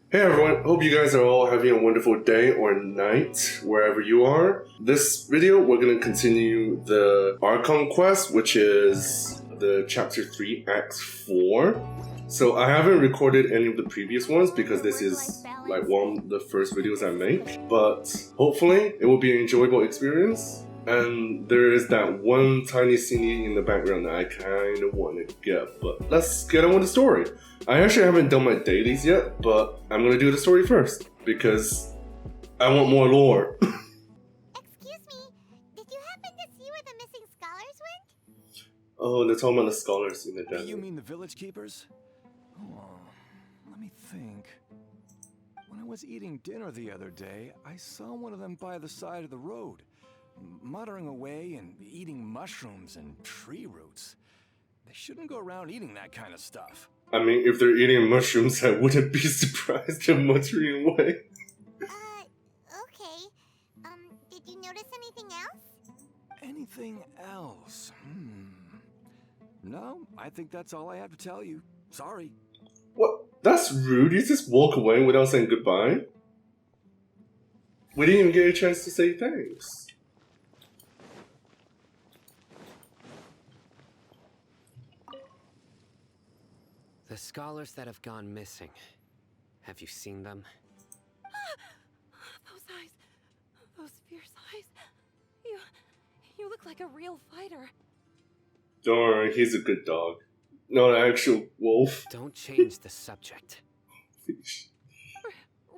Hey everyone, hope you guys are all having a wonderful day or night wherever you are. This video we're going to continue the Archon quest, which is the chapter 3 act 4. So I haven't recorded any of the previous ones because this is like one of the first videos I make, but hopefully it will be an enjoyable experience. And there is that one tiny singing in the background that I kind of want to get, but let's get on with the story. I actually haven't done my dailies yet, but I'm gonna do the story first because I want more lore. Excuse me, did you happen to see where the missing scholars went? Oh, they're talking about the scholars in the desert. You mean the village keepers? Oh, let me think. When I was eating dinner the other day, I saw one of them by the side of the road, muttering away and eating mushrooms and tree roots. They shouldn't go around eating that kind of stuff. I mean, if they're eating mushrooms, I wouldn't be surprised they're muttering away. Okay. Did you notice anything else? Anything else? No, I think that's all I have to tell you. Sorry. What? That's rude. You just walk away without saying goodbye? We didn't even get a chance to say thanks. The scholars that have gone missing. Have you seen them? Those eyes. Those fierce eyes. You look like a real fighter. Don't worry, he's a good dog. Not an actual wolf. Don't change the subject.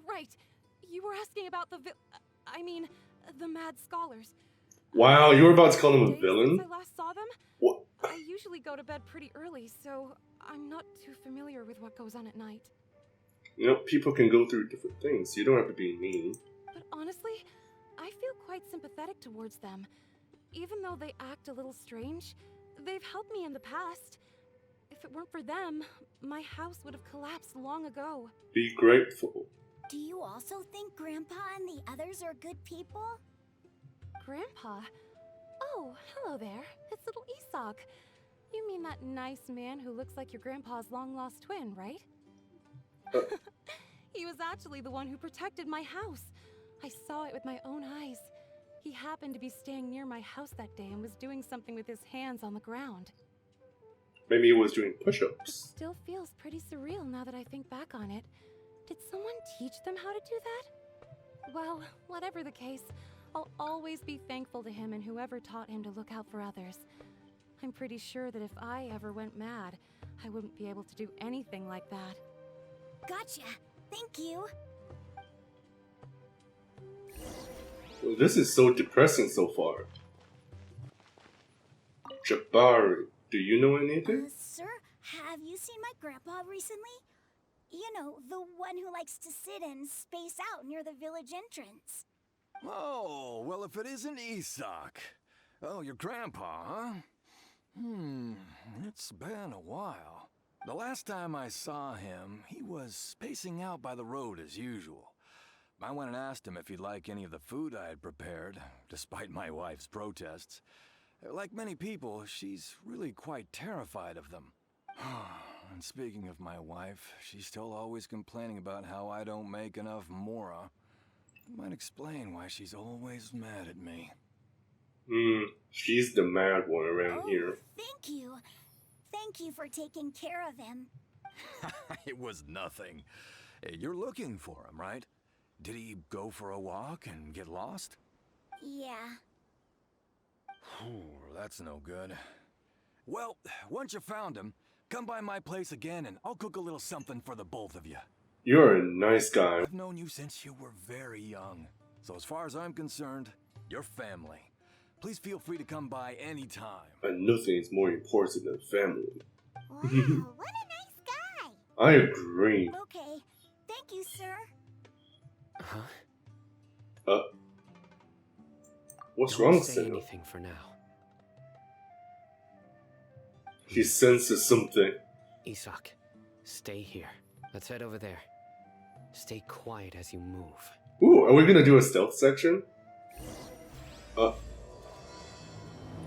Right. You were asking about the the mad scholars. Wow, you were about to call him a Days villain? Since I last saw them, What? I usually go to bed pretty early, so I'm not too familiar with what goes on at night. You know, people can go through different things. You don't have to be mean. But honestly, I feel quite sympathetic towards them. Even though they act a little strange, they've helped me in the past. If it weren't for them, my house would have collapsed long ago. Be grateful. Do you also think Grandpa and the others are good people? Grandpa? Oh, hello there. It's little Isak. You mean that nice man who looks like your grandpa's long-lost twin, right? He was actually the one who protected my house. I saw it with my own eyes. He happened to be staying near my house that day and was doing something with his hands on the ground. Maybe he was doing It push-ups. still feels pretty surreal now that I think back on it. Did someone teach them how to do that? Well, whatever the case, I'll always be thankful to him and whoever taught him to look out for others. I'm pretty sure that if I ever went mad, I wouldn't be able to do anything like that. Gotcha. Thank you. Well, this is so depressing so far. Jabari, do you know anything? Sir, have you seen my grandpa recently? You know, the one who likes to sit and space out near the village entrance. Oh, well, if it isn't Isak. Oh, your grandpa, huh? It's been a while. The last time I saw him, he was spacing out by the road as usual. I went and asked him if he'd like any of the food I had prepared, despite my wife's protests. Like many people, she's really quite terrified of them. And speaking of my wife, she's still always complaining about how I don't make enough mora. It might explain why she's always mad at me. She's the mad one around here. Thank you. Thank you for taking care of him. It was nothing. You're looking for him, right? Did he go for a walk and get lost? Yeah. That's no good. Well, once you found him, come by my place again and I'll cook a little something for the both of you. You're a nice guy. I've known you since you were very young. So as far as I'm concerned, you're family. Please feel free to come by anytime. And nothing is more important than family. Wow, what a nice guy. I agree. Okay. Thank you, sir. Huh? What's Don't wrong, say Sam? anything for now. He senses something. Isak, stay here. Let's head over there. Stay quiet as you move. Ooh, are we gonna do a stealth section?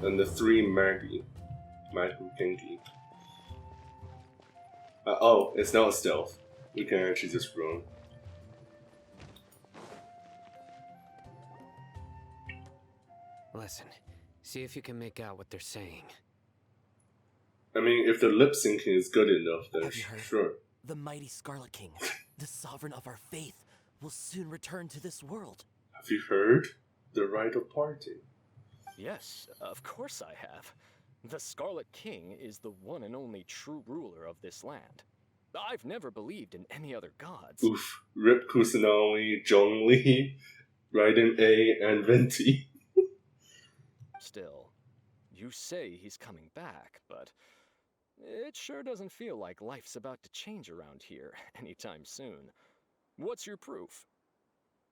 And the 3 Maggie. Genki. Oh, it's not stealth. We can actually just run. Listen, see if you can make out what they're saying. I mean, if the lip syncing is good enough, then Have you heard? sure. The mighty Scarlet King, the sovereign of our faith, will soon return to this world. Have you heard? The rite of parting. Yes, of course I have. The Scarlet King is the one and only true ruler of this land. I've never believed in any other gods. Oof. Rip Kusanagi, Zhongli, Raiden A, and Venti. Still, you say he's coming back, but it sure doesn't feel like life's about to change around here anytime soon. What's your proof?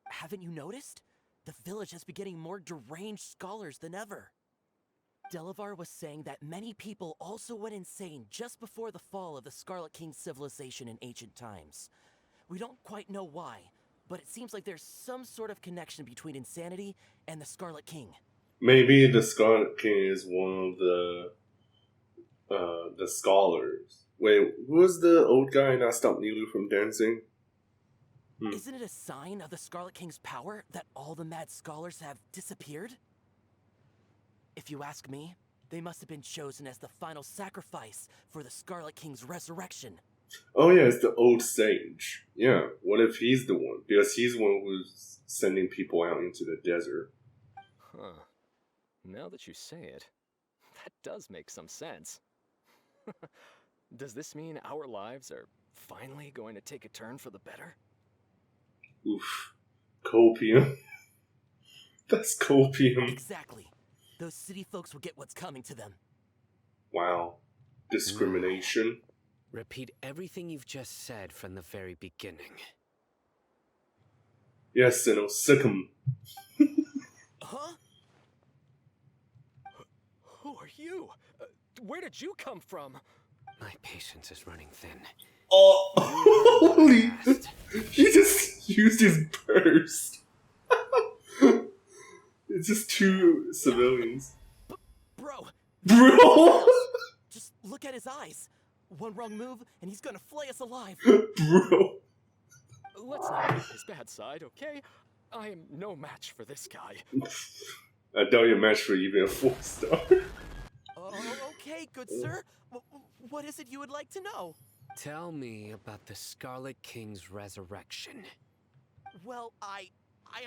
Haven't you noticed? The village has been getting more deranged scholars than ever. Delavar was saying that many people also went insane just before the fall of the Scarlet King's civilization in ancient times. We don't quite know why, but it seems like there's some sort of connection between insanity and the Scarlet King. Maybe the Scarlet King is one of the scholars. Wait, who was the old guy that stopped Nilu from dancing? Isn't it a sign of the Scarlet King's power that all the mad scholars have disappeared? If you ask me, they must have been chosen as the final sacrifice for the Scarlet King's resurrection. Oh yeah, it's the old sage. Yeah, what if he's the one? Because he's the one who's sending people out into the desert. Huh. Now that you say it, that does make some sense. Does this mean our lives are finally going to take a turn for the better? Oof. Copium. That's copium. Exactly. Those city folks will get what's coming to them. Wow. Discrimination. Repeat everything you've just said from the very beginning. Yes, and sick 'em. Huh? Who are you? Where did you come from? My patience is running thin. Oh, holy! He just used his burst. It's just two civilians. Bro, Bro! just look at his eyes. One wrong move, and he's gonna flay us alive. Bro. Let's not get his bad side, okay? I am no match for this guy. I doubt you're matched for even a 4-star. Okay, good sir. What is it you would like to know? Tell me about the Scarlet King's resurrection. Well, I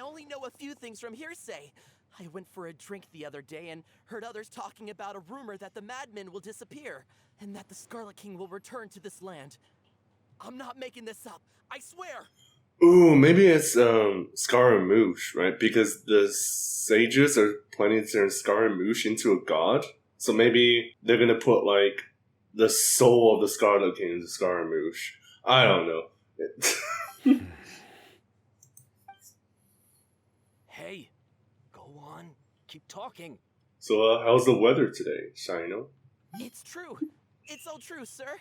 only know a few things from hearsay. I went for a drink the other day and heard others talking about a rumor that the madmen will disappear and that the Scarlet King will return to this land. I'm not making this up. I swear. Ooh, maybe it's Scaramouche, right? Because the sages are planning to turn Scaramouche into a god. So maybe they're gonna put like the soul of the Scarlet King into Scaramouche. I don't know. Hey, go on. Keep talking. So how's the weather today, Shino? It's true. It's all true, sir.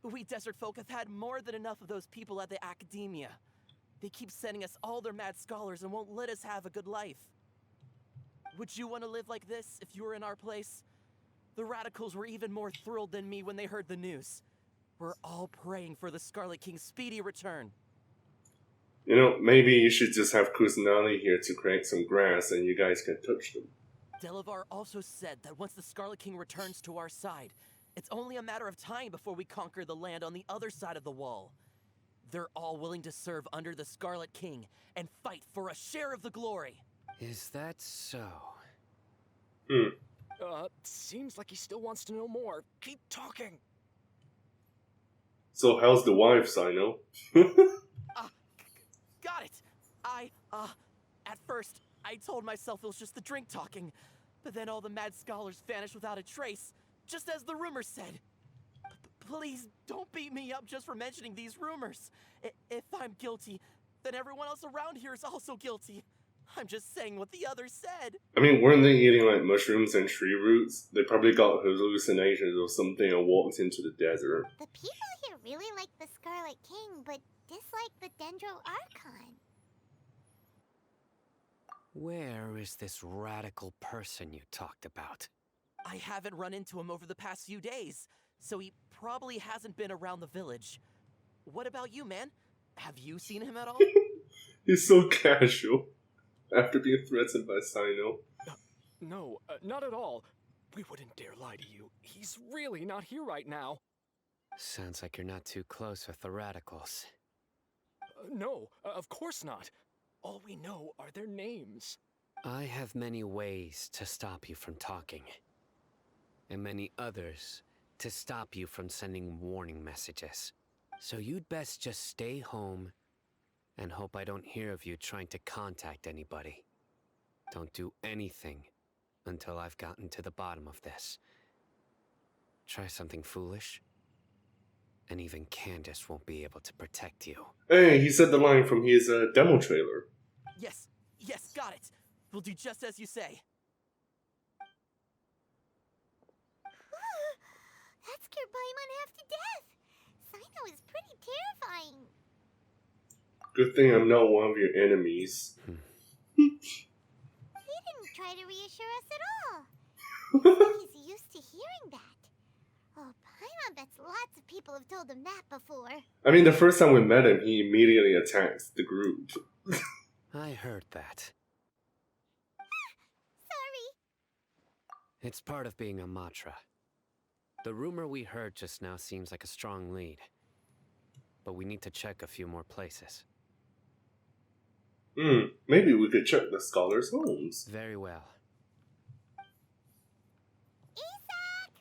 We desert folk have had more than enough of those people at the academia. They keep sending us all their mad scholars and won't let us have a good life. Would you want to live like this if you were in our place? The radicals were even more thrilled than me when they heard the news. We're all praying for the Scarlet King's speedy return. You know, maybe you should just have Kusanagi here to create some grass and you guys can touch them. Delavar also said that once the Scarlet King returns to our side, it's only a matter of time before we conquer the land on the other side of the wall. They're all willing to serve under the Scarlet King and fight for a share of the glory. Is that so? Seems like he still wants to know more. Keep talking. So how's the wife, Sino? Got it! At first, I told myself it was just the drink talking, but then all the mad scholars vanished without a trace, just as the rumors said. Please don't beat me up just for mentioning these rumors. If I'm guilty, then everyone else around here is also guilty. I'm just saying what the others said. I mean, weren't they eating like mushrooms and tree roots? They probably got hallucinations or something and walked into the desert. The people here really like the Scarlet King, but dislike the Dendro Archon. Where is this radical person you talked about? I haven't run into him over the past few days, so he probably hasn't been around the village. What about you, man? Have you seen him at all? He's so casual after being threatened by Sino. No, not at all. We wouldn't dare lie to you. He's really not here right now. Sounds like you're not too close with the radicals. No, of course not. All we know are their names. I have many ways to stop you from talking. And many others to stop you from sending warning messages. So you'd best just stay home and hope I don't hear of you trying to contact anybody. Don't do anything until I've gotten to the bottom of this. Try something foolish, and even Candace won't be able to protect you. Hey, he said the line from his demo trailer. Yes, yes, got it. We'll do just as you say. That scared Paimon half to death. Sino is pretty terrifying. Good thing I'm not one of your enemies. He didn't try to reassure us at all. He's used to hearing that. Oh, Paimon bets lots of people have told him that before. I mean, the first time we met him, he immediately attacked the group. I heard that. Sorry. It's part of being a Matra. The rumor we heard just now seems like a strong lead. But we need to check a few more places. Maybe we could check the scholars' homes. Very well. Isak!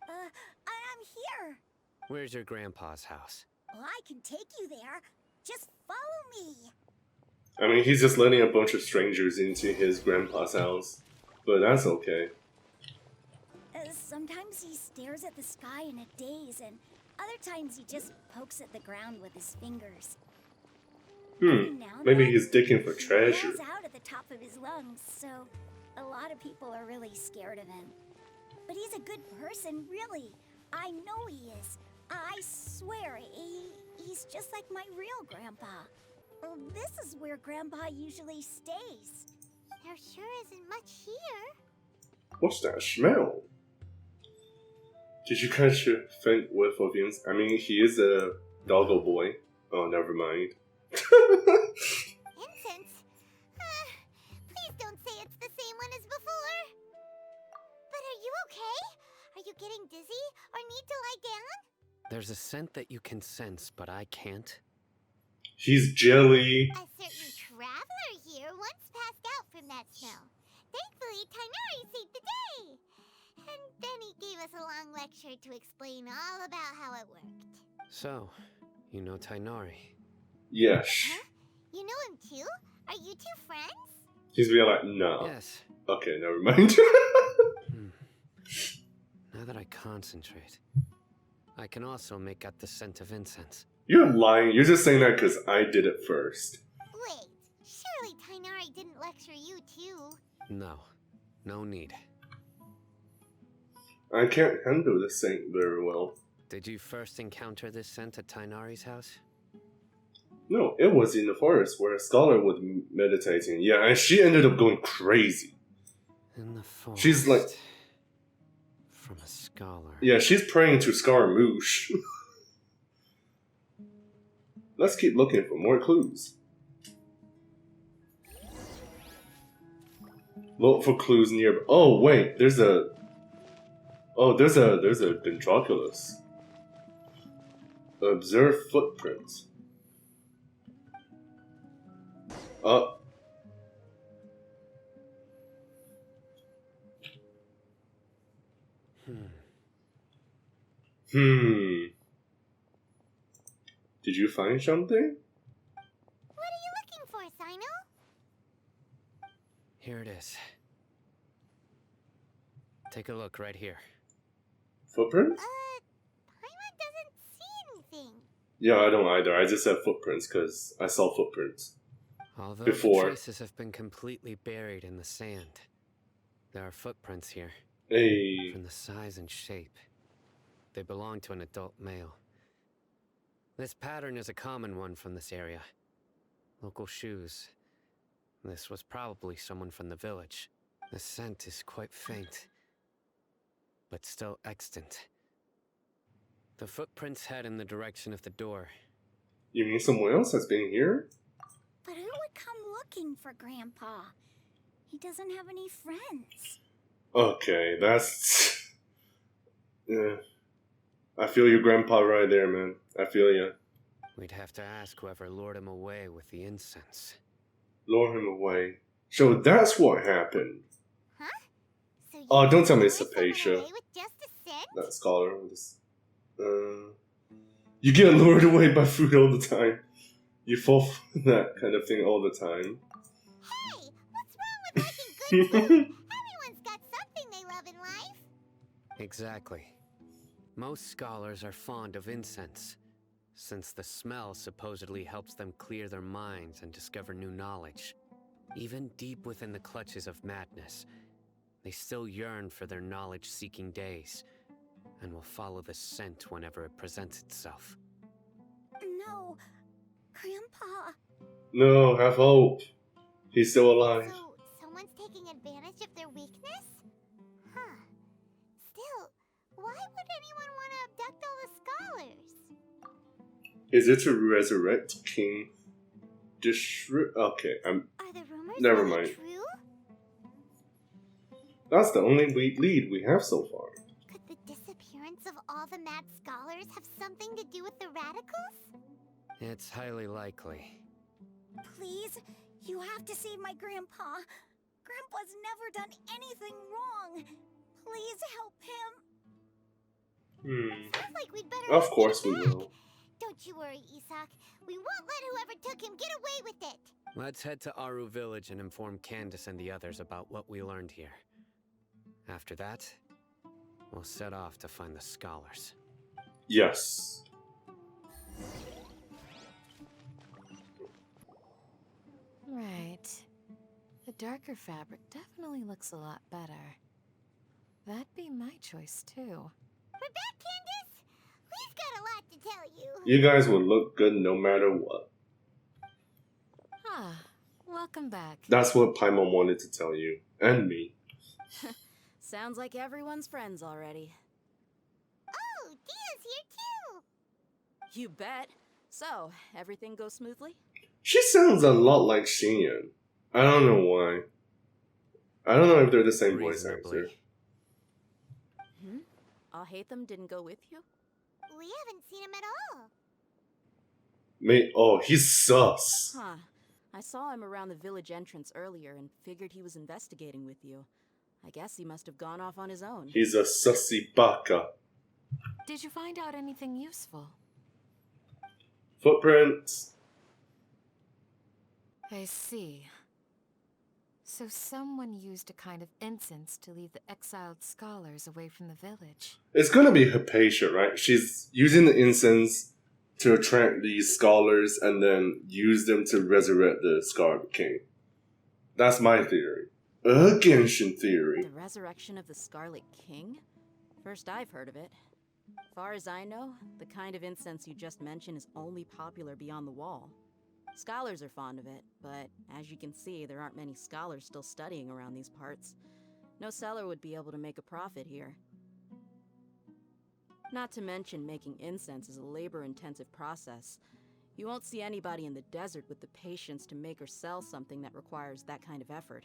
I'm here. Where's your grandpa's house? Well, I can take you there. Just follow me. I mean, he's just letting a bunch of strangers into his grandpa's house. But that's okay. Sometimes he stares at the sky in a daze, and other times he just pokes at the ground with his fingers. Maybe he's digging for treasure. He out at the top of his lungs, so a lot of people are really scared of him. But he's a good person, really. I know he is. I swear, he's just like my real grandpa. Well, this is where Grandpa usually stays. There sure isn't much here. What's that smell? Did you catch a faint whiff of him? I mean, he is a doggo boy. Oh, never mind. Incense? Please don't say it's the same one as before. But are you okay? Are you getting dizzy or need to lie down? There's a scent that you can sense, but I can't. He's jelly. A certain traveler here once passed out from that smell. Thankfully, Tainari saved the day. And then he gave us a long lecture to explain all about how it worked. So, you know Tainari? Yes. Huh? You know him too? Are you two friends? He's being like, no. Yes. Okay, never mind. Now that I concentrate, I can also make out the scent of incense. You're lying. You're just saying that because I did it first. Wait, surely Tainari didn't lecture you too? No. No need. I can't handle this scent very well. Did you first encounter this scent at Tainari's house? No, it was in the forest where a scholar was meditating. Yeah, and she ended up going crazy. In the forest. She's like... From a scholar. Yeah, she's praying to Scaramouche. Let's keep looking for more clues. Look for clues nearby. Oh, wait, there's a... Oh, there's a Dendroculus. Observe footprints. Did you find something? What are you looking for, Sino? Here it is. Take a look right here. Footprints? Paimon doesn't see anything. Yeah, I don't either. I just said footprints because I saw footprints. Although Before. the traces have been completely buried in the sand, there are footprints here. Hey. From the size and shape, they belong to an adult male. This pattern is a common one from this area. Local shoes. This was probably someone from the village. The scent is quite faint, but still extant. The footprints head in the direction of the door. You mean someone else has been here? But who would come looking for Grandpa? He doesn't have any friends. Okay, that's... Yeah. I feel your grandpa right there, man. I feel ya. We'd have to ask whoever lured him away with the incense. Lure him away. So that's what happened. Huh? So you Oh, don't tell me lure it's someone Hypatia. away with just a scent? That scholar. You get lured away by food all the time. You fall for that kind of thing all the time. Hey, what's wrong with liking good food? Everyone's got something they love in life. Exactly. Most scholars are fond of incense, since the smell supposedly helps them clear their minds and discover new knowledge. Even deep within the clutches of madness, they still yearn for their knowledge-seeking days, and will follow the scent whenever it presents itself. No, Grandpa. No, have hope. He's still alive. So, someone's taking advantage of their weakness? Huh. Still, why would anyone want to abduct all the scholars? Is it to resurrect King Okay, Are the rumors Never really mind. true? That's the only lead we have so far. Could the disappearance of all the mad scholars have something to do with the radicals? It's highly likely. Please, you have to save my grandpa. Grandpa's never done anything wrong. Please help him. Sounds like we'd better Of just course get we back. will. Don't you worry, Isak. We won't let whoever took him get away with it. Let's head to Aru Village and inform Candace and the others about what we learned here. After that, we'll set off to find the scholars. Yes. Right. The darker fabric definitely looks a lot better. That'd be my choice, too. We're back, Candace. We've got a lot to tell you. You guys will look good no matter what. Ah, welcome back. That's what Paimon wanted to tell you. And me. Sounds like everyone's friends already. Oh, Dia's here too. You bet. So, everything goes smoothly? She sounds a lot like Xian. I don't know why. I don't know if they're the same voice Reasonably. actor. I'll hate them didn't go with you? We haven't seen him at all. Oh, he's sus. Huh. I saw him around the village entrance earlier and figured he was investigating with you. I guess he must have gone off on his own. He's a sussy baka. Did you find out anything useful? Footprints. I see. So someone used a kind of incense to lead the exiled scholars away from the village. It's gonna be Hypatia, right? She's using the incense to attract these scholars and then use them to resurrect the Scarlet King. That's my theory. A Genshin theory. The resurrection of the Scarlet King? First I've heard of it. Far as I know, the kind of incense you just mentioned is only popular beyond the wall. Scholars are fond of it, but as you can see, there aren't many scholars still studying around these parts. No seller would be able to make a profit here. Not to mention making incense is a labor-intensive process. You won't see anybody in the desert with the patience to make or sell something that requires that kind of effort.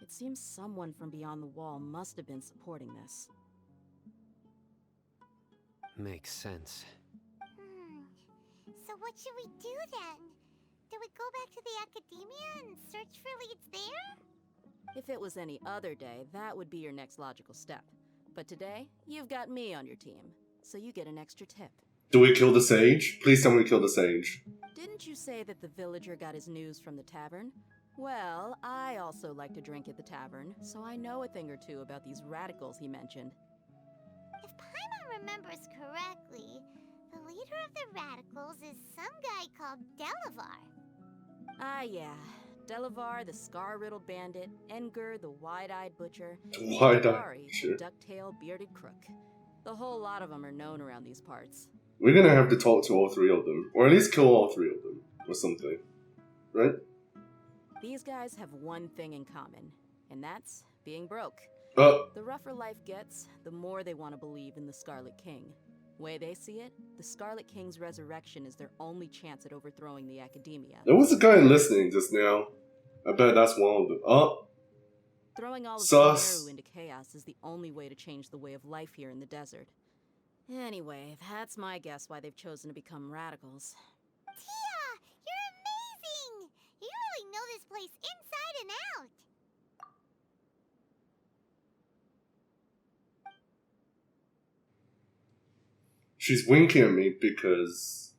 It seems someone from beyond the wall must have been supporting this. Makes sense. So what should we do then? Do we go back to the academia and search for leads there? If it was any other day, that would be your next logical step. But today, you've got me on your team, so you get an extra tip. Do we kill the sage? Please tell me we kill the sage. Didn't you say that the villager got his news from the tavern? Well, I also like to drink at the tavern, so I know a thing or two about these radicals he mentioned. If Paimon remembers correctly, the leader of the radicals is some guy called Delavar. Ah, yeah. Delavar, the scar-riddled bandit, Engur, the wide-eyed butcher, and Wide-eyed Jabari, butcher. the duck-tailed bearded crook. The whole lot of them are known around these parts. We're gonna have to talk to all three of them. Or at least kill all three of them. Or something. Right? These guys have one thing in common, and that's being broke. The rougher life gets, the more they want to believe in the Scarlet King. Way they see it, the Scarlet King's resurrection is their only chance at overthrowing the academia. There was a guy listening just now. I bet that's one of them. Throwing all of Sus. Sumeru into chaos is the only way to change the way of life here in the desert. Anyway, that's my guess why they've chosen to become radicals. Tia, you're amazing! You really know this place inside and out. She's winking at me because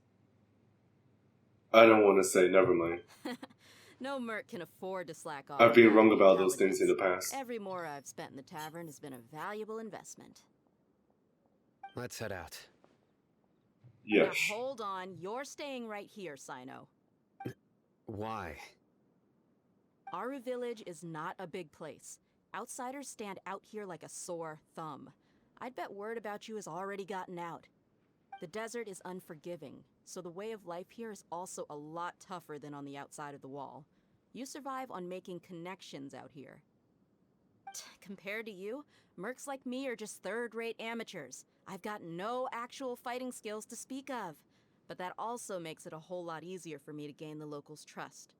I don't want to say. Never mind. No merc can afford to slack off. I've been without wrong about those things in the intelligence. past. Every more I've spent in the tavern has been a valuable investment. Let's head out. Yes. Now hold on, you're staying right here, Sino. Why? Aru Village is not a big place. Outsiders stand out here like a sore thumb. I'd bet word about you has already gotten out. The desert is unforgiving, so the way of life here is also a lot tougher than on the outside of the wall. You survive on making connections out here. Compared to you, mercs like me are just third-rate amateurs. I've got no actual fighting skills to speak of. But that also makes it a whole lot easier for me to gain the locals' trust.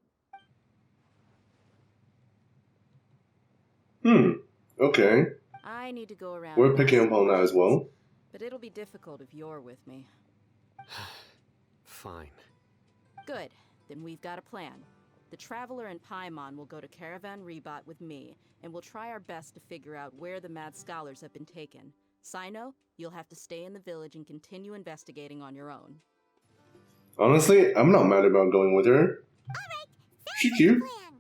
Okay. I need to go around. We're and picking ask up on that as well. But it'll be difficult if you're with me. Fine. Good. Then we've got a plan. The Traveler and Paimon will go to Caravan Rebot with me, and we'll try our best to figure out where the Mad Scholars have been taken. Sino, you'll have to stay in the village and continue investigating on your own. Honestly, I'm not mad about going with her. Alright, She sounds like a cute. plan.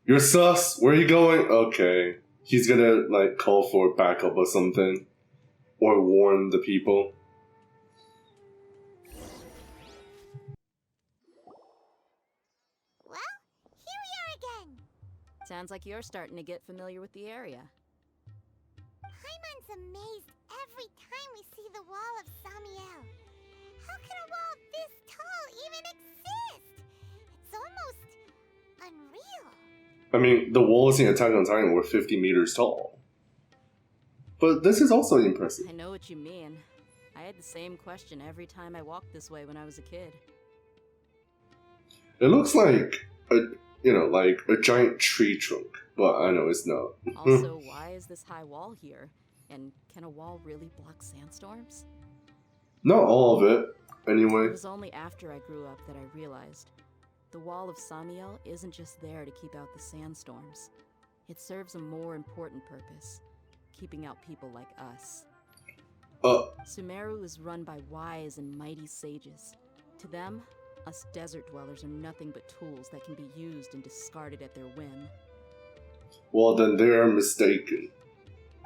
You're sus. Where are you going? Okay. He's gonna, like, call for backup or something. Or warn the people. Well, here we are again. Sounds like you're starting to get familiar with the area. Paimon's amazed every time we see the wall of Samiel. How can a wall this tall even exist? It's almost unreal. I mean, the walls in Attack on Titan were 50 meters tall. But this is also impressive. I know what you mean. I had the same question every time I walked this way when I was a kid. It looks like like a giant tree trunk, but I know it's not. Also, why is this high wall here? And can a wall really block sandstorms? Not all of it, It anyway. was only after I grew up that I realized the wall of Samiel isn't just there to keep out the sandstorms. It serves a more important purpose, keeping out people like us. Sumeru is run by wise and mighty sages. To them, us desert dwellers are nothing but tools that can be used and discarded at their whim. Well, then they're mistaken.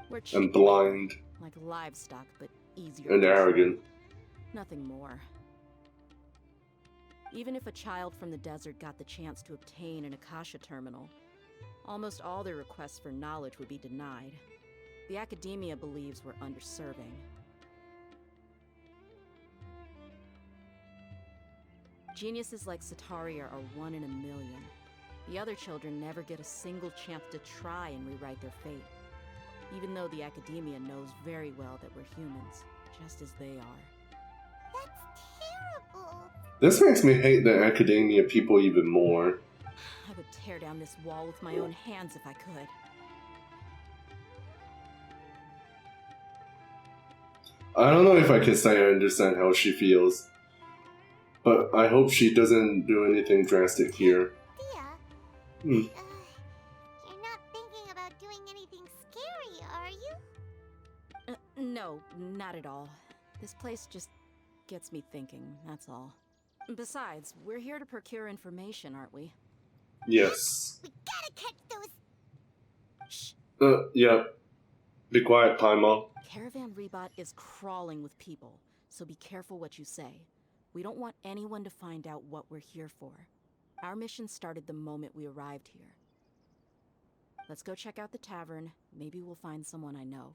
We're And cheap blind. like livestock, but easier And to control. arrogant. Nothing more. Even if a child from the desert got the chance to obtain an Akasha terminal, almost all their requests for knowledge would be denied. The academia believes we're underserving. Geniuses like Sataria are 1 in a million. The other children never get a single chance to try and rewrite their fate, even though the academia knows very well that we're humans, just as they are. That's terrible. This makes me hate the academia people even more. I would tear down this wall with my own hands if I could. I don't know if I can say I understand how she feels. But I hope she doesn't do anything drastic here. Thea, Hmm. you're not thinking about doing anything scary, are you? No, not at all. This place just gets me thinking, that's all. Besides, we're here to procure information, aren't we? Yes. We gotta catch those. Shh! Yeah. Be quiet, Paimon. Caravan Rebot is crawling with people, so be careful what you say. We don't want anyone to find out what we're here for. Our mission started the moment we arrived here. Let's go check out the tavern. Maybe we'll find someone I know.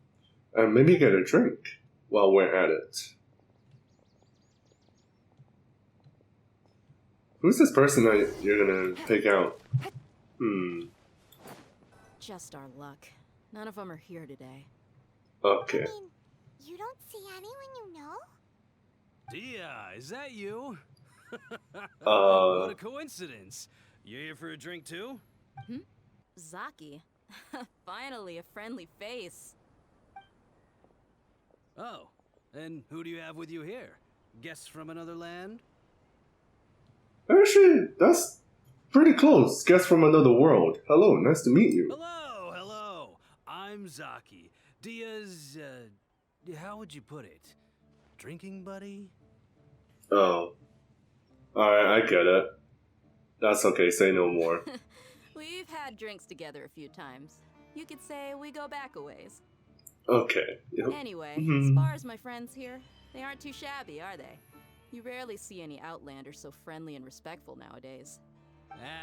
And maybe get a drink while we're at it. Who's this person that you're gonna pick out? Just our luck. None of them are here today. Okay. I mean, you don't see anyone you know? Dia, is that you? Uh. What a coincidence. You here for a drink too? Zaki? Finally, a friendly face. Oh, and who do you have with you here? Guests from another land? Actually, that's pretty close. Guest from another world. Hello, nice to meet you. Hello, hello. I'm Zaki. Dia's, how would you put it? Drinking buddy? Oh. Alright, I get it. That's okay, say no more. We've had drinks together a few times. You could say we go back a ways. Okay. Yep. Anyway, Mhm. as far as my friends here, they aren't too shabby, are they? You rarely see any Outlanders so friendly and respectful nowadays.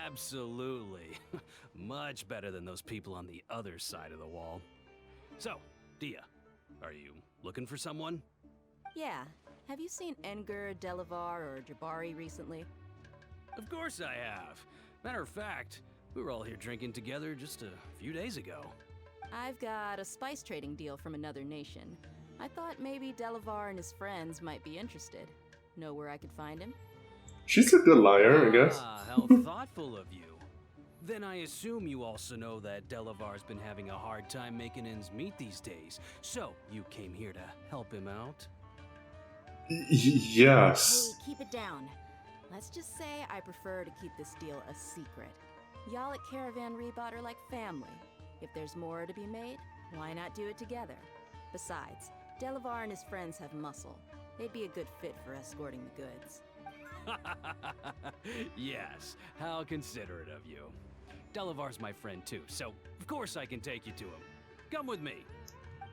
Absolutely. Much better than those people on the other side of the wall. So, Dia, are you looking for someone? Yeah. Have you seen Edgar, Delavar, or Jabari recently? Of course I have. Matter of fact, we were all here drinking together just a few days ago. I've got a spice trading deal from another nation. I thought maybe Delavar and his friends might be interested. Know where I could find him? She's a good liar, I guess. Ah, how thoughtful of you. Then I assume you also know that Delavar's been having a hard time making ends meet these days. So, you came here to help him out? Yes. Hey, keep it down. Let's just say I prefer to keep this deal a secret. Y'all at Caravan Rebot are like family. If there's more to be made, why not do it together? Besides, Delavar and his friends have muscle. They'd be a good fit for escorting the goods. Yes, how considerate of you. Delavar's my friend too, so of course I can take you to him. Come with me.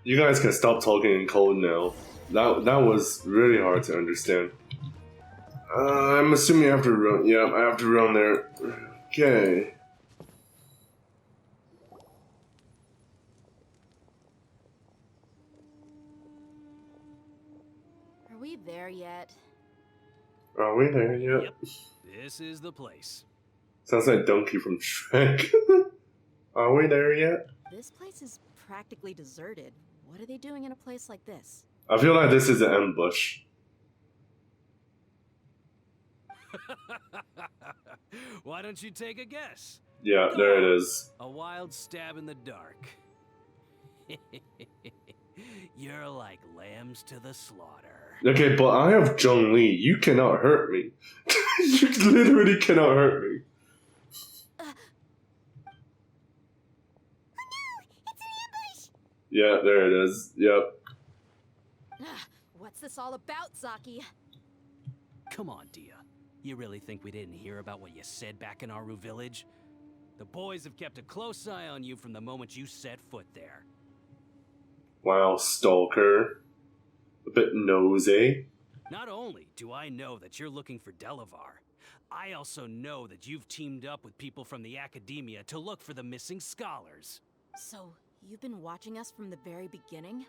You guys can stop talking in code now. That was really hard to understand. I'm assuming I have to run. Yeah, I have to run there. Okay. Are we there yet? Are we there yet? Yep, this is the place. Sounds like Donkey from Shrek. Are we there yet? This place is practically deserted. What are they doing in a place like this? I feel like this is an ambush. Why don't you take a guess? Yeah, Go there on. it is. A wild stab in the dark. You're like lambs to the slaughter. Okay, but I have Zhongli. You cannot hurt me. You literally cannot hurt me. Yeah, there it is. Yep. What's this all about, Zaki? Come on, Dia. You really think we didn't hear about what you said back in Aru village? The boys have kept a close eye on you from the moment you set foot there. Wow, stalker. A bit nosy. Not only do I know that you're looking for Delavar, I also know that you've teamed up with people from the academia to look for the missing scholars. So, you've been watching us from the very beginning?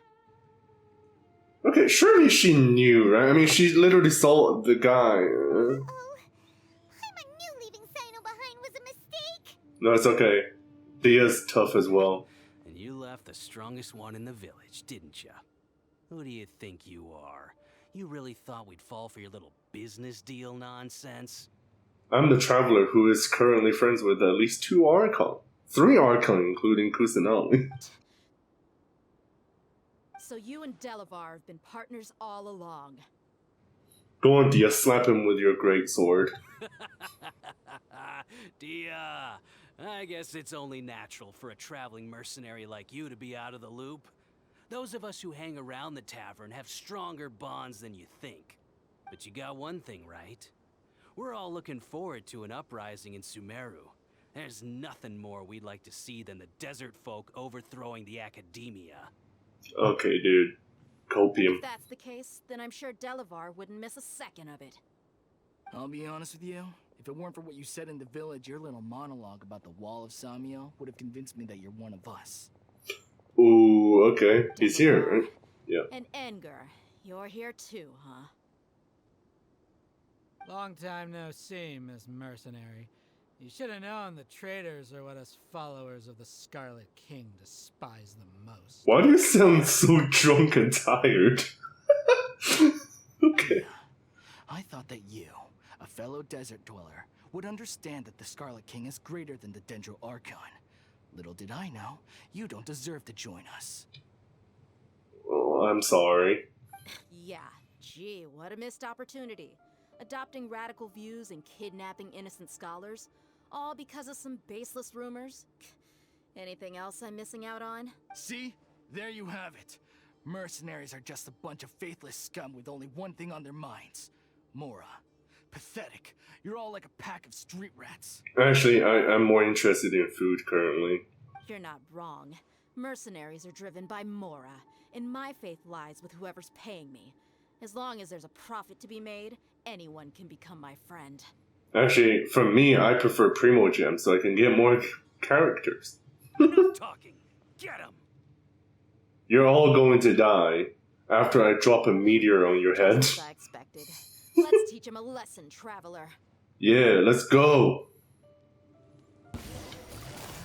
Okay, surely she knew, right? I mean, she literally saw the guy. Oh, I knew leaving Sino behind was a mistake. No, it's okay. Dia's tough as well. And you left the strongest one in the village, didn't ya? Who do you think you are? You really thought we'd fall for your little business deal nonsense? I'm the traveler who is currently friends with at least 2 Archon. 3 Archon, including Kusanali. So you and Delavar have been partners all along. Go on, Dia, slap him with your great sword. Dia, I guess it's only natural for a traveling mercenary like you to be out of the loop. Those of us who hang around the tavern have stronger bonds than you think. But you got one thing right. We're all looking forward to an uprising in Sumeru. There's nothing more we'd like to see than the desert folk overthrowing the academia. Okay, dude. Copium. If that's the case, then I'm sure Delavar wouldn't miss a second of it. I'll be honest with you. If it weren't for what you said in the village, your little monologue about the Wall of Samiel would have convinced me that you're one of us. Ooh, okay. He's here, right? Yeah. And Edgar, you're here too, huh? Long time no see, Miss Mercenary. You should have known the traitors are what us followers of the Scarlet King despise the most. Why do you sound so drunk and tired? Okay. I thought that you, a fellow desert dweller, would understand that the Scarlet King is greater than the Dendro Archon. Little did I know, you don't deserve to join us. Oh, I'm sorry. Yeah, gee, what a missed opportunity. Adopting radical views and kidnapping innocent scholars, all because of some baseless rumors. Anything else I'm missing out on? See? There you have it. Mercenaries are just a bunch of faithless scum with only one thing on their minds. Mora. Pathetic. You're all like a pack of street rats. Actually, I'm more interested in food currently. You're not wrong. Mercenaries are driven by Mora, and my faith lies with whoever's paying me. As long as there's a profit to be made, anyone can become my friend. Actually, for me, I prefer Primo Gem so I can get more characters. Enough talking. Get him. You're all going to die after I drop a meteor on your head. As I expected. Let's teach him a lesson, traveler. Yeah, let's go.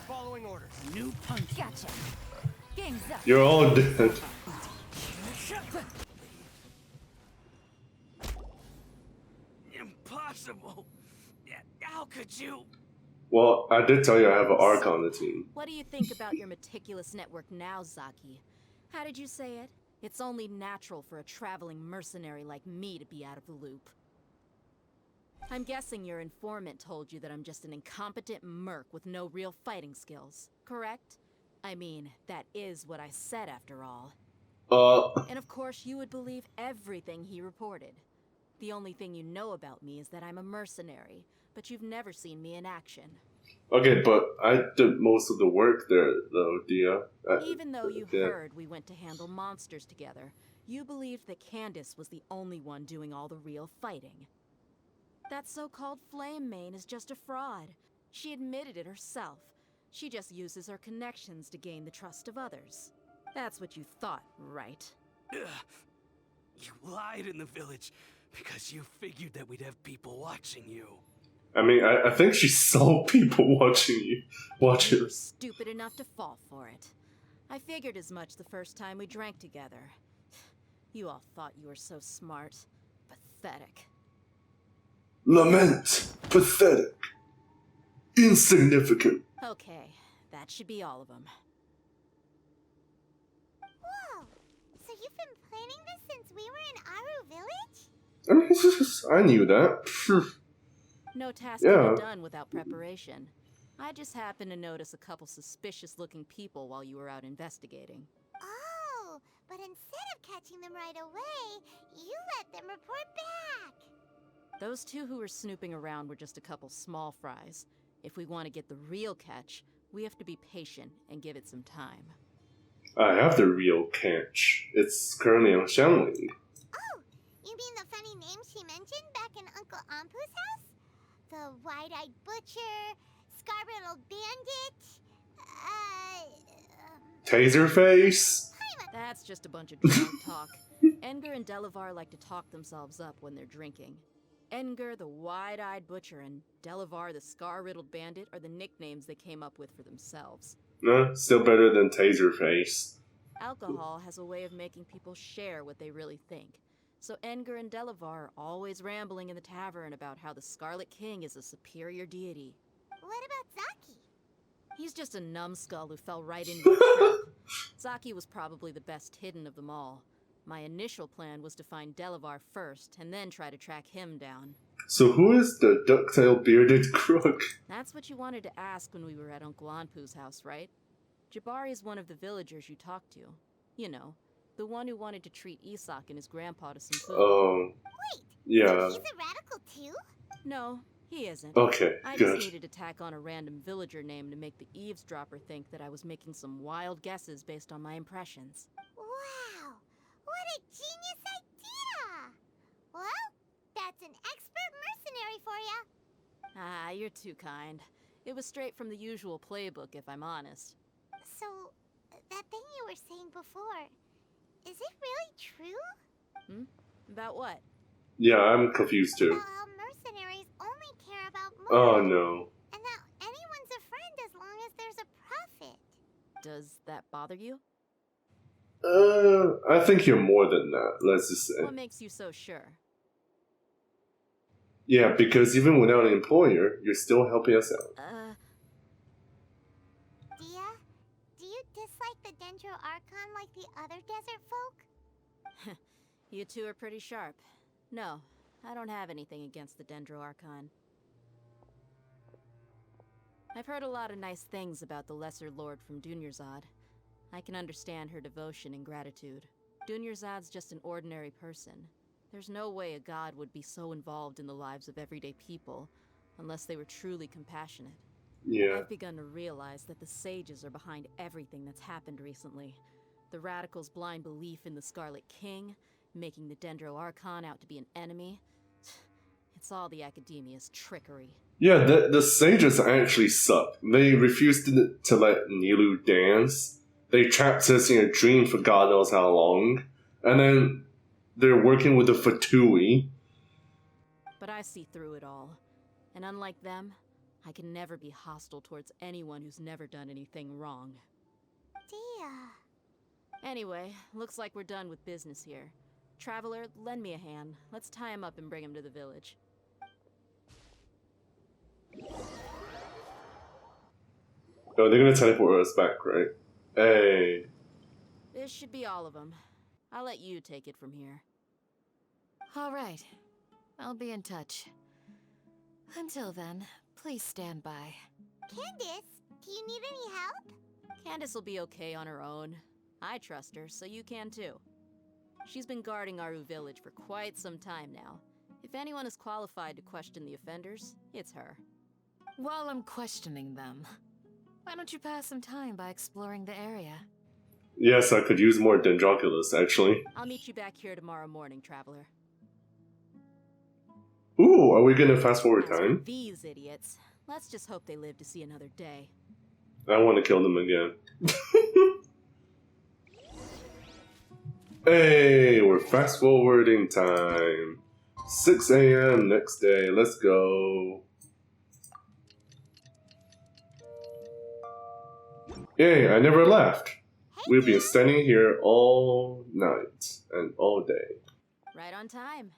Following orders. New punch. Gotcha. Game's up. You're all dead. Impossible. How could you? Well, I did tell you I have an Archon on the team. What do you think about your meticulous network now, Zaki? How did you say it? It's only natural for a traveling mercenary like me to be out of the loop. I'm guessing your informant told you that I'm just an incompetent merc with no real fighting skills, correct? I mean, that is what I said after all. And of course you would believe everything he reported. The only thing you know about me is that I'm a mercenary, but you've never seen me in action. Okay, but I did most of the work there, though, Dia. Even though you heard we went to handle monsters together, you believed that Candace was the only one doing all the real fighting. That so-called Flame Mane is just a fraud. She admitted it herself. She just uses her connections to gain the trust of others. That's what you thought, right? Ugh. You lied in the village because you figured that we'd have people watching you. I mean, I think she saw people watching you. You were stupid enough to fall for it. I figured as much the first time we drank together. You all thought you were so smart. Pathetic. Lament. Pathetic. Insignificant. Okay, that should be all of them. Whoa! So you've been planning this since we were in Aru Village? I mean, I knew that. No task can be done without preparation. I just happened to notice a couple suspicious-looking people while you were out investigating. Oh, but instead of catching them right away, you let them report back. Those two who were snooping around were just a couple small fries. If we want to get the real catch, we have to be patient and give it some time. I have the real catch. It's currently on Shanling. Oh, you mean the funny name she mentioned back in Uncle Ampu's house? The wide-eyed butcher, scar-riddled bandit, Taserface? That's just a bunch of drunk talk. Edgar and Delavar like to talk themselves up when they're drinking. Edgar, the wide-eyed butcher, and Delavar, the scar-riddled bandit, are the nicknames they came up with for themselves. Still better than Taserface. Alcohol has a way of making people share what they really think. So Edgar and Delavar are always rambling in the tavern about how the Scarlet King is a superior deity. What about Zaki? He's just a numbskull who fell right into the trap. Zaki was probably the best hidden of them all. My initial plan was to find Delavar first, and then try to track him down. So who is the ducktail bearded crook? That's what you wanted to ask when we were at Uncle Anpu's house, right? Jabari is one of the villagers you talked to. You know, the one who wanted to treat Isak and his grandpa to some food. Oh. Wait, yeah. so he's a radical too? No, he isn't. Okay, I good. just needed to tack on a random villager name to make the eavesdropper think that I was making some wild guesses based on my impressions. Wow, what a genius idea! Well, that's an expert mercenary for ya. Ah, you're too kind. It was straight from the usual playbook, if I'm honest. So, that thing you were saying before, is it really true? About what? Yeah, I'm confused too. About how mercenaries only care about Oh money. no. And that anyone's a friend as long as there's a profit. Does that bother you? I think you're more than that, let's just say. What makes you so sure? Yeah, because even without an employer, you're still helping us out. Dia? Dendro Archon like the other desert folk? You two are pretty sharp. No, I don't have anything against the Dendro Archon. I've heard a lot of nice things about the Lesser Lord from Dunyarzad. I can understand her devotion and gratitude. Dunyarzad's just an ordinary person. There's no way a god would be so involved in the lives of everyday people, unless they were truly compassionate. Yeah. I've begun to realize that the sages are behind everything that's happened recently. The radicals' blind belief in the Scarlet King, making the Dendro Archon out to be an enemy. It's all the Academia's trickery. Yeah, the sages actually suck. They refused to let Nilu dance. They trapped us in a dream for God knows how long. And then they're working with the Fatui. But I see through it all. And unlike them, I can never be hostile towards anyone who's never done anything wrong. Dear. Anyway, looks like we're done with business here. Traveler, lend me a hand. Let's tie him up and bring him to the village. Oh, they're gonna teleport us back, right? Hey. This should be all of them. I'll let you take it from here. All right. I'll be in touch. Until then, please stand by. Candace, do you need any help? Candace will be okay on her own. I trust her, so you can too. She's been guarding Aru village for quite some time now. If anyone is qualified to question the offenders, it's her. While I'm questioning them, why don't you pass some time by exploring the area? Yes, I could use more Dendroculus, actually. I'll meet you back here tomorrow morning, Traveler. Ooh, are we gonna fast forward As for time? these idiots, let's just hope they live to see another day. I want to kill them again. Hey, we're fast forwarding time. 6 a.m. next day. Let's go. Yay, I never left. We've been standing here all night and all day. Right on time.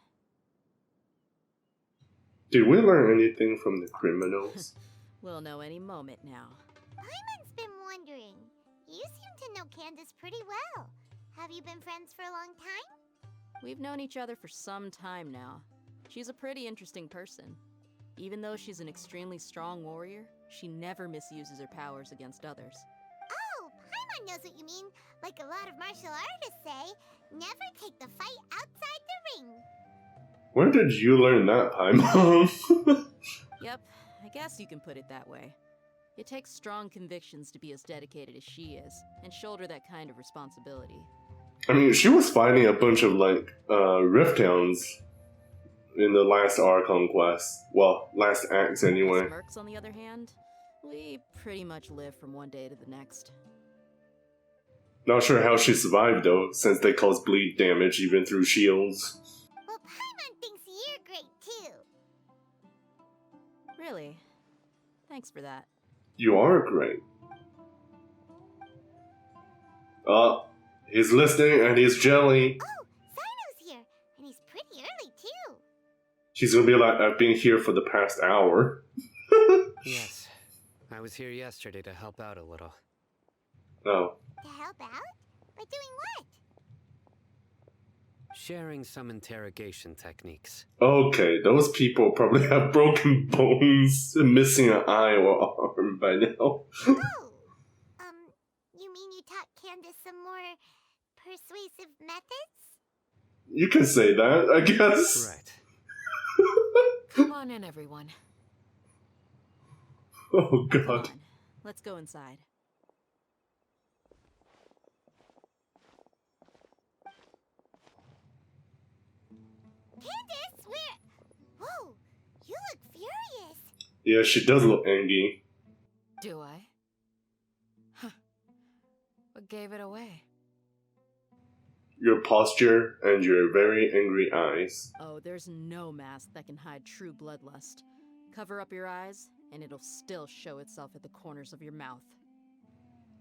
Did we learn anything from the criminals? We'll know any moment now. Paimon's been wondering. You seem to know Candace pretty well. Have you been friends for a long time? We've known each other for some time now. She's a pretty interesting person. Even though she's an extremely strong warrior, she never misuses her powers against others. Oh, Paimon knows what you mean. Like a lot of martial artists say, never take the fight outside the ring. Where did you learn that, Paimon? Yep, I guess you can put it that way. It takes strong convictions to be as dedicated as she is, and shoulder that kind of responsibility. I mean, she was fighting a bunch of, like, Rift Hounds in the last Archon quest. Well, last acts anyway. Us Mercs, on the other hand, we pretty much live from one day to the next. Not sure how she survived, though, since they cause bleed damage even through shields. Well, Paimon thinks you're great too. Really? Thanks for that. You are great. He's listening and he's jelly. Oh, Sino's here, and he's pretty early too. She's gonna be like, I've been here for the past hour. Yes. I was here yesterday to help out a little. Oh. To help out? By doing what? Sharing some interrogation techniques. Okay, those people probably have broken bones and missing an eye or arm by now. Oh, you mean you taught Candace some more persuasive methods? You can say that, I guess. Right. Come on in, everyone. Oh, Come God. on, let's go inside. Candace, where? Whoa, you look furious. Yeah, she does look angry. Do I? Huh. What gave it away? Your posture and your very angry eyes. Oh, there's no mask that can hide true bloodlust. Cover up your eyes, and it'll still show itself at the corners of your mouth.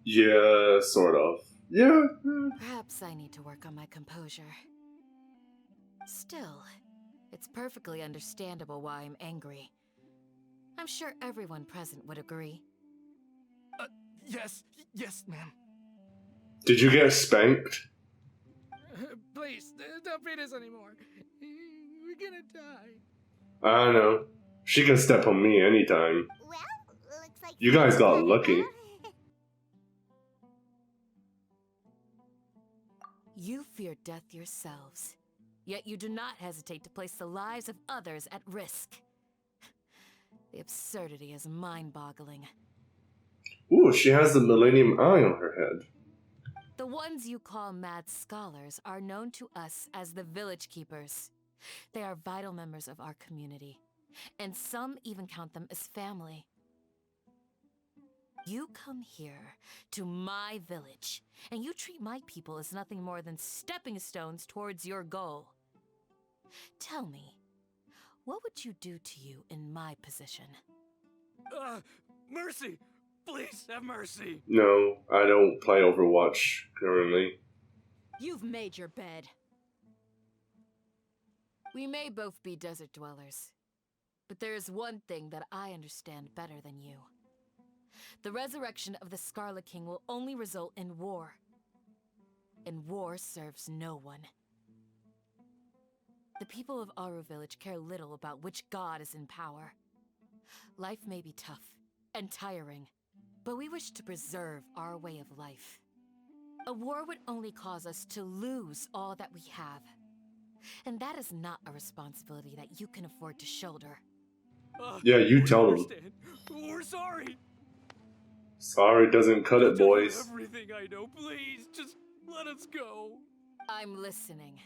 Yeah, sort of. Yeah. Perhaps I need to work on my composure. Still, it's perfectly understandable why I'm angry. I'm sure everyone present would agree. Yes, ma'am. Did you get spanked? Please, don't beat us anymore. We're gonna die. I don't know. She can step on me anytime. Well, looks like You guys got someone's lucky. got it. You fear death yourselves, yet you do not hesitate to place the lives of others at risk. The absurdity is mind-boggling. Ooh, she has the Millennium Eye on her head. The ones you call mad scholars are known to us as the Village Keepers. They are vital members of our community, and some even count them as family. You come here to my village, and you treat my people as nothing more than stepping stones towards your goal. Tell me, what would you do to you in my position? Mercy! Please have mercy! No, I don't play Overwatch currently. You've made your bed. We may both be desert dwellers, but there is one thing that I understand better than you. The resurrection of the Scarlet King will only result in war. And war serves no one. The people of Aru Village care little about which god is in power. Life may be tough and tiring, but we wish to preserve our way of life. A war would only cause us to lose all that we have. And that is not a responsibility that you can afford to shoulder. Yeah, you tell them. We're sorry. Sorry doesn't cut it, boys. Everything I know, please, just let us go. I'm listening.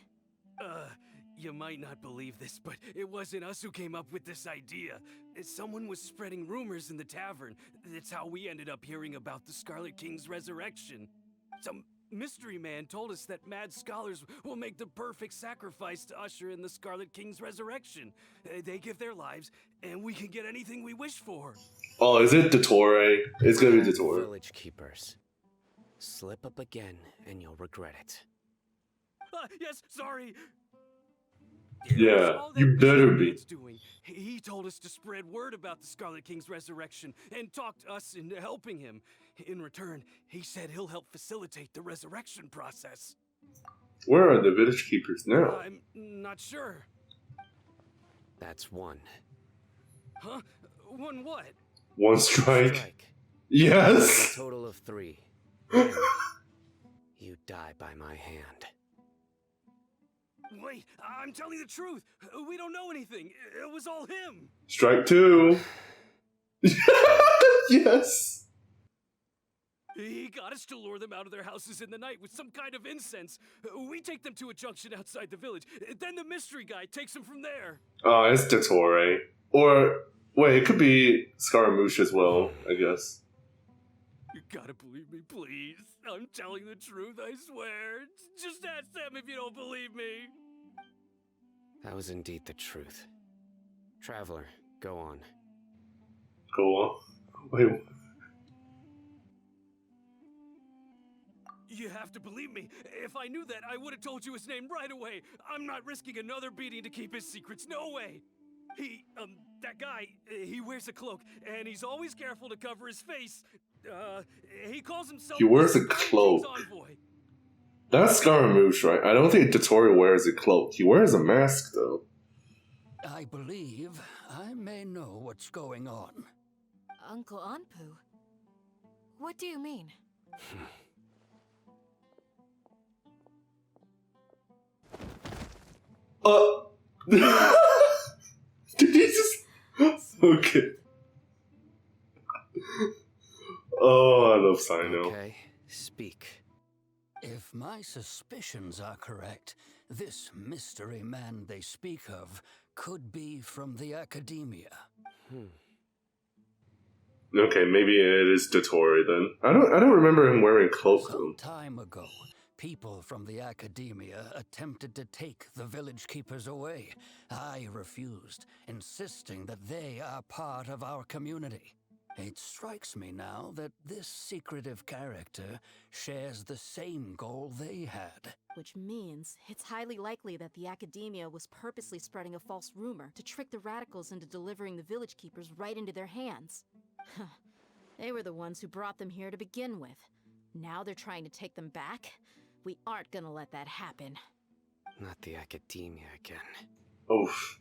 You might not believe this, but it wasn't us who came up with this idea. Someone was spreading rumors in the tavern. That's how we ended up hearing about the Scarlet King's resurrection. Some mystery man told us that mad scholars will make the perfect sacrifice to usher in the Scarlet King's resurrection. They give their lives, and we can get anything we wish for. Oh, is it Dottore? It's gonna be Dottore. Village Keepers. Slip up again, and you'll regret it. Yes, sorry. Yeah, you better be. Doing. He told us to spread word about the Scarlet King's resurrection and talked us into helping him. In return, he said he'll help facilitate the resurrection process. Where are the Village Keepers now? I'm not sure. That's one. Huh? One what? One strike. Yes! A total of 3. Then you die by my hand. Wait, I'm telling the truth. We don't know anything. It was all him. Strike 2. Yes! He got us to lure them out of their houses in the night with some kind of incense. We take them to a junction outside the village. Then the mystery guy takes them from there. Oh, it's Dottore. Or, wait, it could be Scaramouche as well, I guess. You gotta believe me, please. I'm telling the truth, I swear. Just ask them if you don't believe me. That was indeed the truth. Traveler, go on. Go on. Wait. You have to believe me. If I knew that, I would have told you his name right away. I'm not risking another beating to keep his secrets. No way. That guy, he wears a cloak, and he's always careful to cover his face. He calls himself... He wears a cloak. That's Scaramouche, right? I don't think Dottore wears a cloak. He wears a mask, though. I believe I may know what's going on. Uncle Anpu? What do you mean? Did he just... Okay. Oh, I love Sino. Okay, speak. If my suspicions are correct, this mystery man they speak of could be from the Academia. Okay, maybe it is Dottore then. I don't remember him wearing a cloak though. Some time ago, people from the Academia attempted to take the Village Keepers away. I refused, insisting that they are part of our community. It strikes me now that this secretive character shares the same goal they had. Which means it's highly likely that the Academia was purposely spreading a false rumor to trick the radicals into delivering the Village Keepers right into their hands. They were the ones who brought them here to begin with. Now they're trying to take them back? We aren't gonna let that happen. Not the academia again. Oof.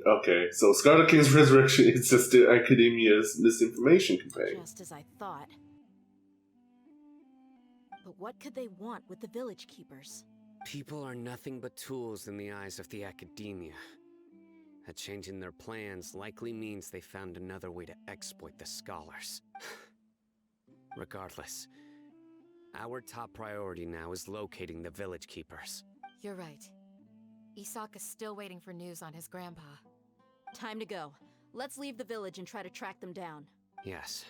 Okay, so Scarlet King's resurrection is just the Academia's misinformation campaign. Just as I thought. But what could they want with the village keepers? People are nothing but tools in the eyes of the academia. A change in their plans likely means they found another way to exploit the scholars. Regardless, our top priority now is locating the village keepers. You're right. Isak is still waiting for news on his grandpa. Time to go. Let's leave the village and try to track them down. Yes.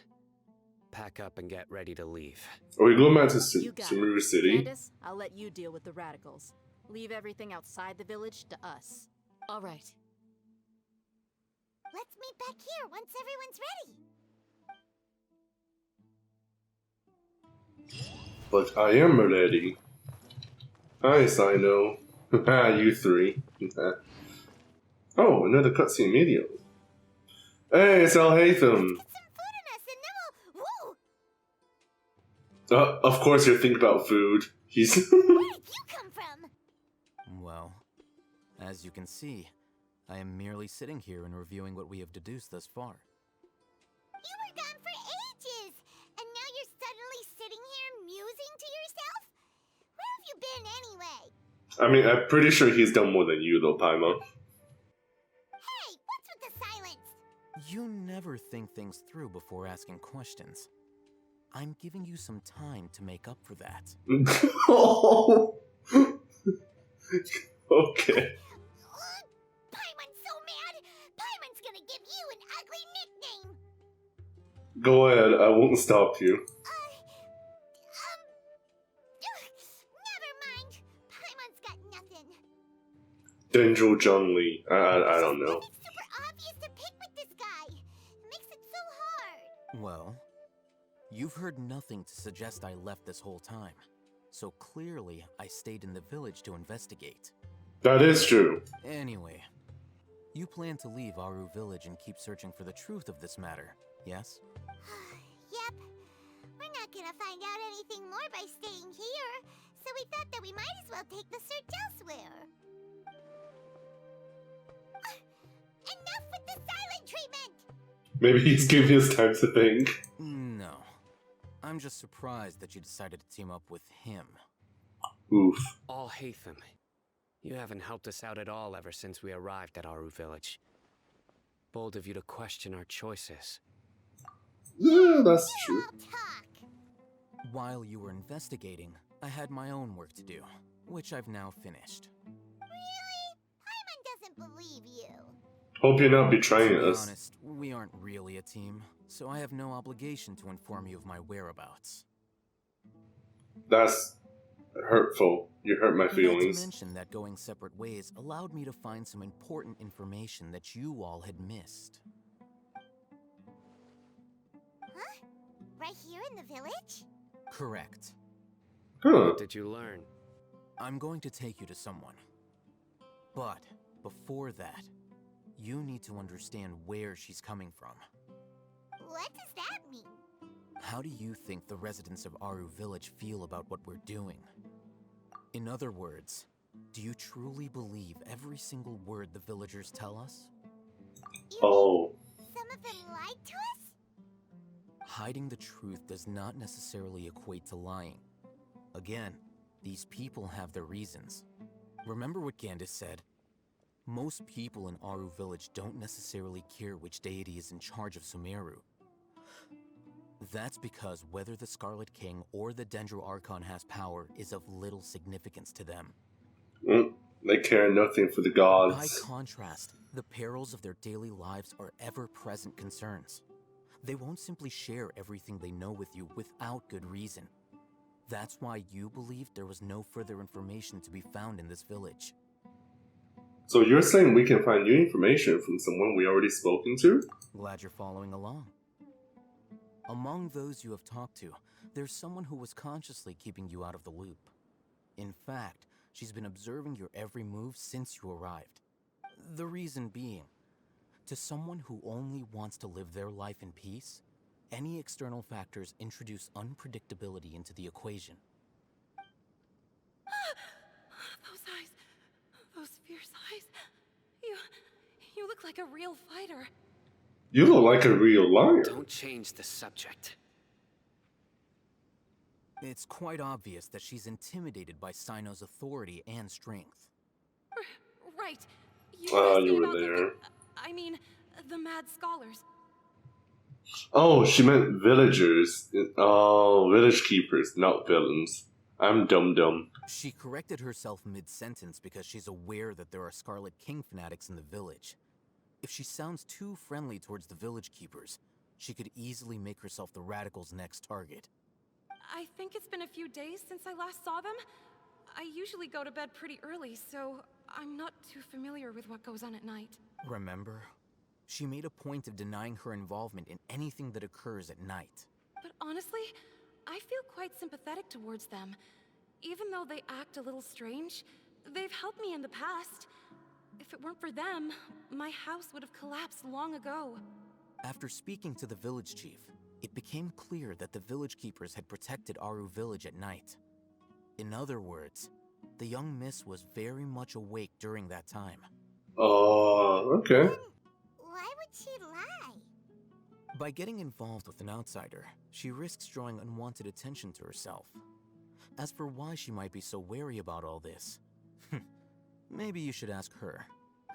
Pack up and get ready to leave. Are we going back to You got it. Sumeru City? Candace, I'll let you deal with the radicals. Leave everything outside the village to us. All right. Let's meet back here once everyone's ready. But I am ready. Hi, Sino. You three. Oh, another cutscene immediately. Hey, it's Al Hatham. Get some food in us and then we'll... Woo! Of course you're thinking about food. He's... Where did you come from? Well, as you can see, I am merely sitting here and reviewing what we have deduced thus far. You were gone for ages, and now you're suddenly sitting here musing to yourself? Where have you been anyway? I mean, I'm pretty sure he's done more than you, though, Paimon. Hey, what's with the silence? You never think things through before asking questions. I'm giving you some time to make up for that. Oh. Okay. Paimon's so mad! Paimon's gonna give you an ugly nickname! Go ahead, I won't stop you. Never mind. Paimon's got nothing. Dendro Zhongli. I don't know. It's super obvious to pick with this guy. It makes it so hard. Well, you've heard nothing to suggest I left this whole time. So clearly, I stayed in the village to investigate. That is true. Anyway, you plan to leave Aru village and keep searching for the truth of this matter, yes? Yep. We're not gonna find out anything more by staying here, so we thought that we might as well take the search elsewhere. Enough with the silent treatment! Maybe he's giving us time to think. No. I'm just surprised that you decided to team up with him. Oof. All Hatham. You haven't helped us out at all ever since we arrived at Aru village. Bold of you to question our choices. Yeah, that's true. While you were investigating, I had my own work to do, which I've now finished. Really? Paimon doesn't believe you. Hope you're not betraying To be us. honest, we aren't really a team, so I have no obligation to inform you of my whereabouts. That's hurtful. You hurt my Not to feelings. mention that going separate ways allowed me to find some important information that you all had missed. Huh? Right here in the village? Correct. Huh. What did you learn? I'm going to take you to someone. But before that, you need to understand where she's coming from. What does that mean? How do you think the residents of Aru village feel about what we're doing? In other words, do you truly believe every single word the villagers tell us? Oh. Some of them lied to us? Hiding the truth does not necessarily equate to lying. Again, these people have their reasons. Remember what Gandis said? Most people in Aru village don't necessarily care which deity is in charge of Sumeru. That's because whether the Scarlet King or the Dendro Archon has power is of little significance to them. They care nothing for the gods. By contrast, the perils of their daily lives are ever-present concerns. They won't simply share everything they know with you without good reason. That's why you believed there was no further information to be found in this village. So you're saying we can find new information from someone we already spoken to? Glad you're following along. Among those you have talked to, there's someone who was consciously keeping you out of the loop. In fact, she's been observing your every move since you arrived. The reason being, to someone who only wants to live their life in peace, Any external factors introduce unpredictability into the equation. Those eyes. Those fierce eyes. You look like a real fighter. You look like a real liar. Don't change the subject. It's quite obvious that she's intimidated by Sino's authority and strength. Right. You were there. I mean, the mad scholars. Oh, she meant villagers. Oh, village keepers, not villains. I'm dumb. She corrected herself mid-sentence because she's aware that there are Scarlet King fanatics in the village. If she sounds too friendly towards the village keepers, she could easily make herself the radicals' next target. I think it's been a few days since I last saw them. I usually go to bed pretty early, so I'm not too familiar with what goes on at night. Remember? She made a point of denying her involvement in anything that occurs at night. But honestly, I feel quite sympathetic towards them. Even though they act a little strange, they've helped me in the past. If it weren't for them, my house would have collapsed long ago. After speaking to the village chief, it became clear that the village keepers had protected Aru village at night. In other words, the young miss was very much awake during that time. Oh, okay. Why would she lie? By getting involved with an outsider, she risks drawing unwanted attention to herself. As for why she might be so wary about all this, maybe you should ask her.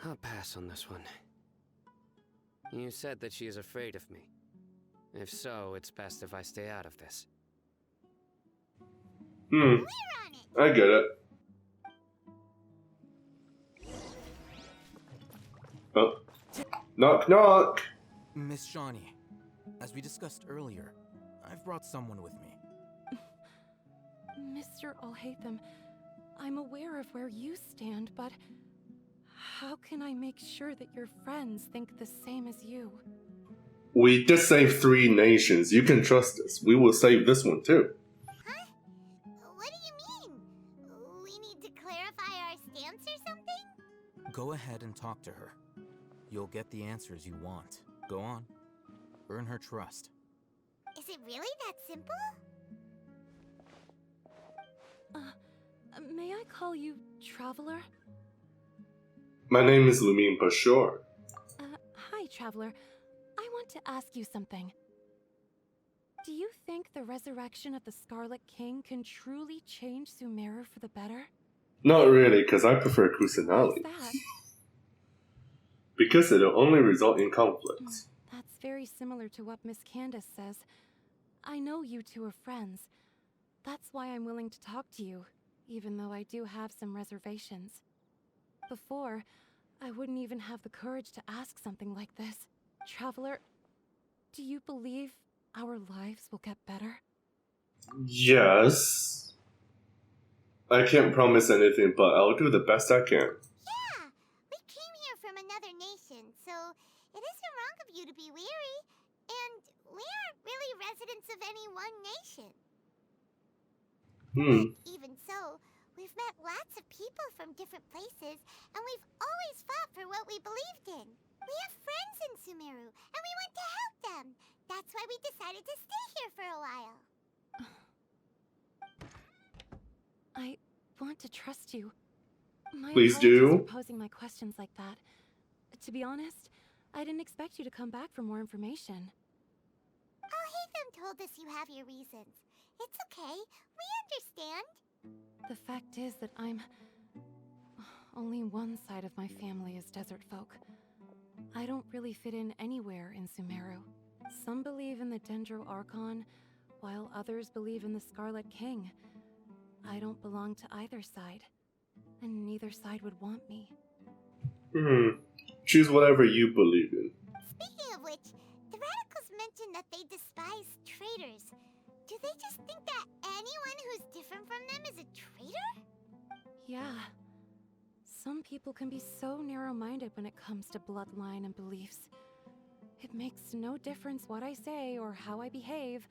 I'll pass on this one. You said that she is afraid of me. If so, it's best if I stay out of this. I get it. Oh. Knock, knock! Miss Shawnee, as we discussed earlier, I've brought someone with me. Mr. Alhaitham, I'm aware of where you stand, but how can I make sure that your friends think the same as you? We just saved 3 nations. You can trust us. We will save this one too. Huh? What do you mean? We need to clarify our stance or something? Go ahead and talk to her. You'll get the answers you want. Go on. Earn her trust. Is it really that simple? May I call you Traveler? My name is Lumin Pashor. Hi, Traveler. I want to ask you something. Do you think the resurrection of the Scarlet King can truly change Sumeru for the better? Not really, because I prefer Kusanali. What's that? Because it'll only result in conflicts. That's very similar to what Miss Candace says. I know you two are friends. That's why I'm willing to talk to you, even though I do have some reservations. Before, I wouldn't even have the courage to ask something like this. Traveler, do you believe our lives will get better? Yes. I can't promise anything, but I'll do the best I can. Yeah, we came here from another nation, so it isn't wrong of you to be weary. And we aren't really residents of any one nation. But even so, we've met lots of people from different places, and we've always fought for what we believed in. We have friends in Sumeru, and we want to help them. That's why we decided to stay here for a while. I want to trust you. My Please apologies do. for posing my questions like that. To be honest, I didn't expect you to come back for more information. Alhaitham told us you have your reasons. It's okay. We understand. The fact is that only one side of my family is desert folk. I don't really fit in anywhere in Sumeru. Some believe in the Dendro Archon, while others believe in the Scarlet King. I don't belong to either side, and neither side would want me. Choose whatever you believe in. Speaking of which, the radicals mentioned that they despise traitors. Do they just think that anyone who's different from them is a traitor? Yeah. Some people can be so narrow-minded when it comes to bloodline and beliefs. It makes no difference what I say or how I behave.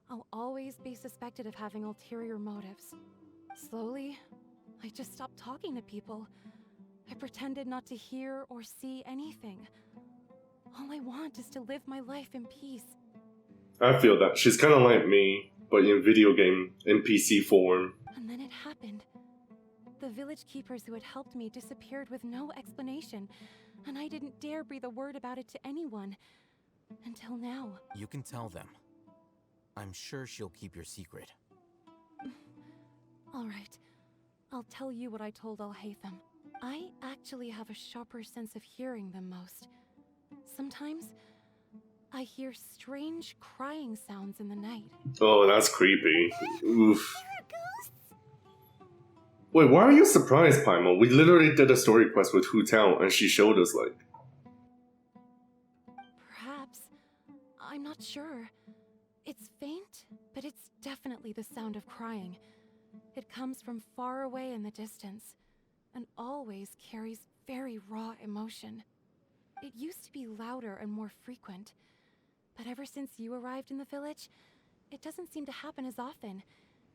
I'll always be suspected of having ulterior motives. Slowly, I just stopped talking to people. I pretended not to hear or see anything. All I want is to live my life in peace. I feel that. She's kind of like me, but in video game NPC form. And then it happened. The village keepers who had helped me disappeared with no explanation, and I didn't dare breathe a word about it to anyone. Until now. You can tell them. I'm sure she'll keep your secret. All right. I'll tell you what I told Al-Haytham. I actually have a sharper sense of hearing than most. Sometimes, I hear strange crying sounds in the night. Oh, that's creepy. Oof. Wait, why are you surprised, Paimon? We literally did a story quest with Hu Tao, and she showed us, like... Perhaps. I'm not sure. It's faint, but it's definitely the sound of crying. It comes from far away in the distance, and always carries very raw emotion. It used to be louder and more frequent, but ever since you arrived in the village, it doesn't seem to happen as often,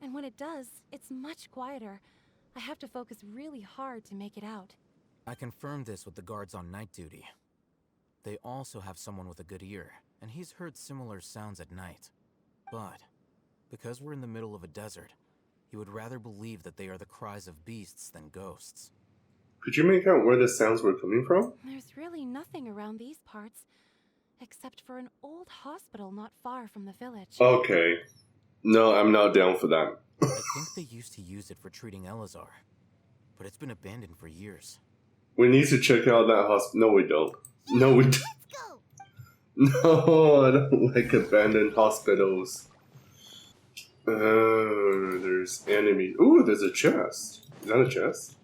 and when it does, it's much quieter. I have to focus really hard to make it out. I confirmed this with the guards on night duty. They also have someone with a good ear, and he's heard similar sounds at night. But, because we're in the middle of a desert, he would rather believe that they are the cries of beasts than ghosts. Could you make out where the sounds were coming from? There's really nothing around these parts, except for an old hospital not far from the village. Okay. No, I'm not down for that. I think they used to use it for treating Elazar, but it's been abandoned for years. We need to check out that hospital. No, we don't. No, we don't. No, I don't like abandoned hospitals. There's enemies. Ooh, there's a chest. Is that a chest?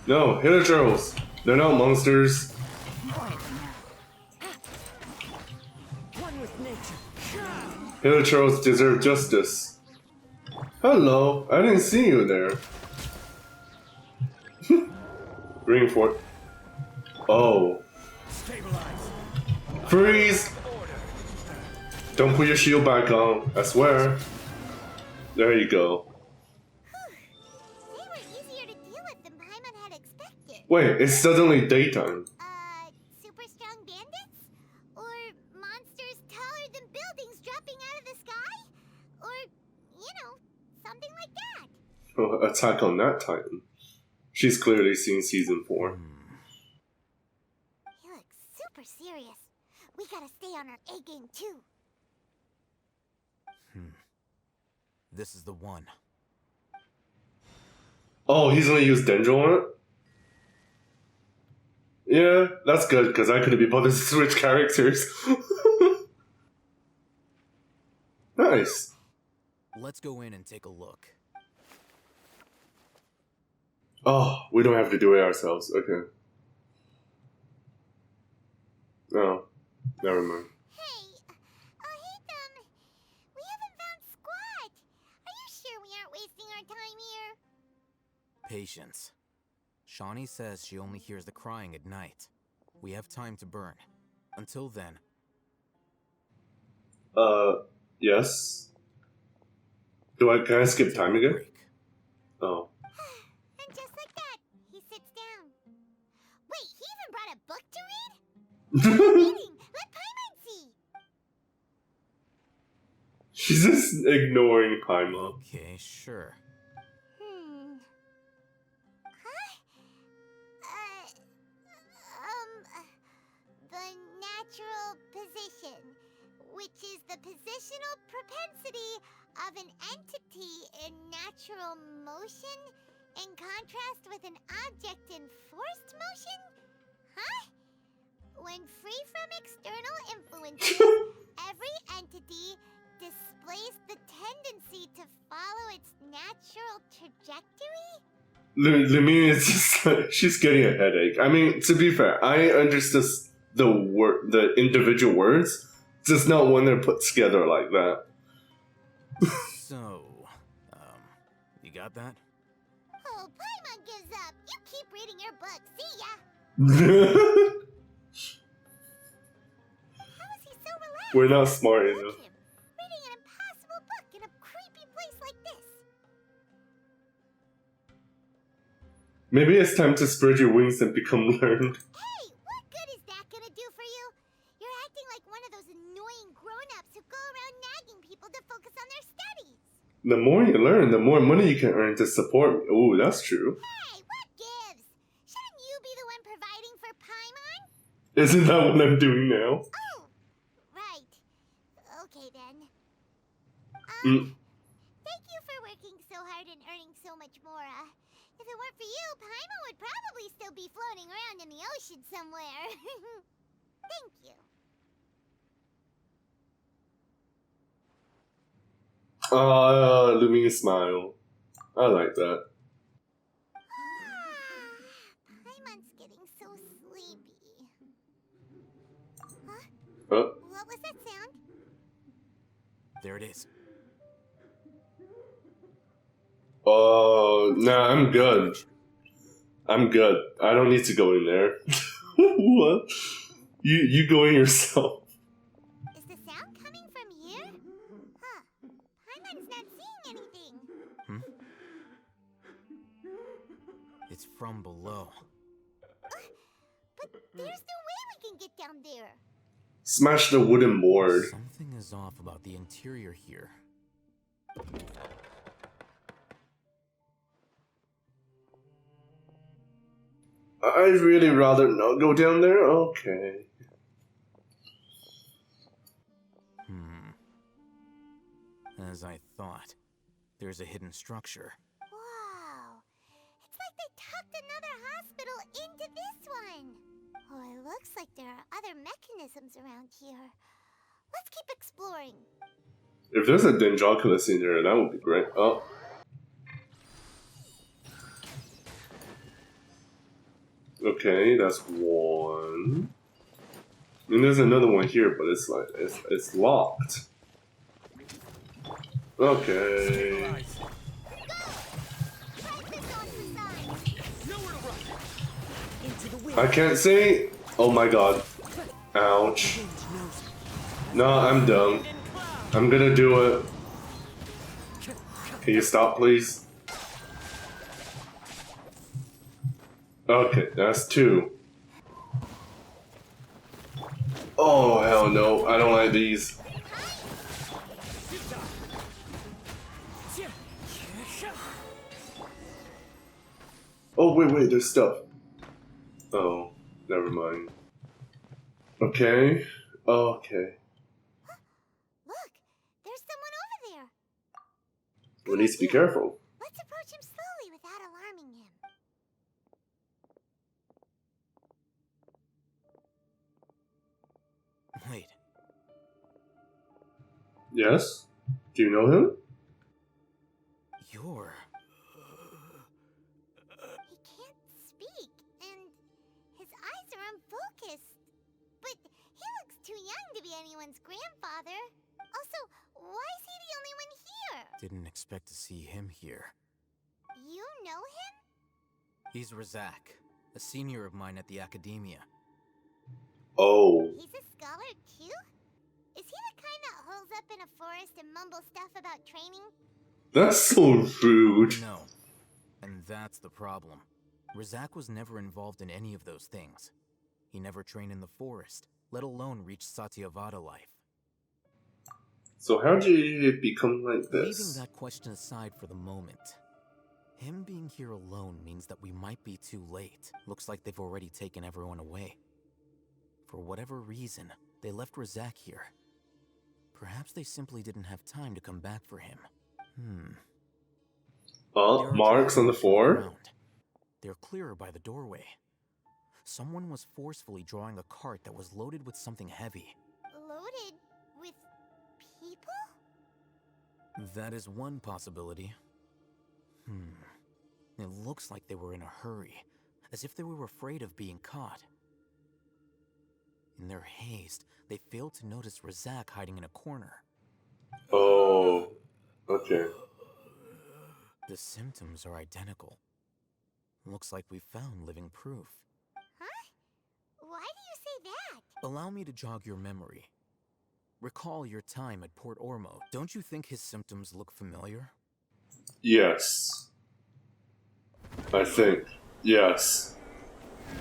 No, Hilichurls. They're not monsters. Hilichurls deserve justice. Hello, I didn't see you there. Green Fort. Oh. Freeze! Don't put your shield back on, I swear. There you go. They were easier to deal with than Paimon had expected. Wait, it's suddenly daytime. Super strong bandits? Or monsters taller than buildings dropping out of the sky? Or, you know, something like that. Oh, Attack on that Titan. She's clearly seen season 4. He looks super serious. We gotta stay on our A game too. This is the one. Oh, he's gonna use Dendro on it? Yeah, that's good, because I couldn't be bothered to switch characters. Nice. Let's go in and take a look. Oh, we don't have to do it ourselves. Okay. No, never mind. Hey, Haytham, we haven't found squat. Are you sure we aren't wasting our time here? Patience. Shawnee says she only hears the crying at night. We have time to burn. Until then. Yes? Can I skip time again? Oh. And just like that, he sits down. Wait, he even brought a book to read? Reading. Let Paimon see. She's just ignoring Paimon. Okay, sure. The natural position, which is the positional propensity of an entity in natural motion in contrast with an object in forced motion? Huh? When free from external influences, every entity displays the tendency to follow its natural trajectory? Lumine is just like, she's getting a headache. I mean, to be fair, I understood the individual words, just not when they're put together like that. So, you got that? Oh, Paimon gives up. You keep reading your book. See ya. How is he so relaxed? We're not smart enough. Reading an impossible book in a creepy place like this. Maybe it's time to spread your wings and become learned. Hey, what good is that gonna do for you? You're acting like one one of those annoying grown-ups who go around nagging people to focus on their studies. The more you learn, the more money you can earn to support me. Ooh, that's true. Hey, what gives? Shouldn't you be the one providing for Paimon? Isn't that what I'm doing now? Oh, right. Okay then. Thank you for working so hard and earning so much more. If it weren't for you, Paimon would probably still be floating around in the ocean somewhere. Thank you. Lumi's smile. I like that. Paimon's getting so sleepy. Huh? Oh. What was that sound? There it is. Nah, I'm good. I'm good. I don't need to go in there. What? You go in yourself. Is the sound coming from here? Huh. Paimon's not seeing anything. It's from below. But there's no way we can get down there. Smash the wooden board. Something is off about the interior here. I'd really rather not go down there. Okay. As I thought, there's a hidden structure. Wow. It's like they tucked another hospital into this one. Oh, it looks like there are other mechanisms around here. Let's keep exploring. If there's a Dendroculus in there, that would be great. Oh. Okay, that's one. And there's another one here, but it's like it's locked. Okay. I can't see. Oh my god. Ouch. No, I'm dumb. I'm gonna do it. Can you stop, please? Okay, that's two. Oh, hell no. I don't like these. Oh, wait, there's stuff. Oh, never mind. Okay. Okay. Look, there's someone over there. We need to be careful. Let's approach him slowly without alarming him. Wait. Yes? Do you know him? You're... He can't speak, and his eyes are unfocused. But he looks too young to be anyone's grandfather. Also, why is he the only one here? Didn't expect to see him here. You know him? He's Razak, a senior of mine at the academia. Oh. He's a scholar too? Is he the kind that holes up in a forest and mumbles stuff about training? That's so rude. No. And that's the problem. Razak was never involved in any of those things. He never trained in the forest, let alone reach Satyavada life. So how did you become like this? Leaving that question aside for the moment, him being here alone means that we might be too late. Looks like they've already taken everyone away. For whatever reason, they left Razak here. Perhaps they simply didn't have time to come back for him. Oh, marks on the floor? They're clearer by the doorway. Someone was forcefully drawing a cart that was loaded with something heavy. Loaded with people? That is one possibility. It looks like they were in a hurry, as if they were afraid of being caught. In their haste, they failed to notice Razak hiding in a corner. Oh, okay. The symptoms are identical. Looks like we found living proof. Huh? Why do you say that? Allow me to jog your memory. Recall your time at Port Ormo. Don't you think his symptoms look familiar? Yes. I think. Yes.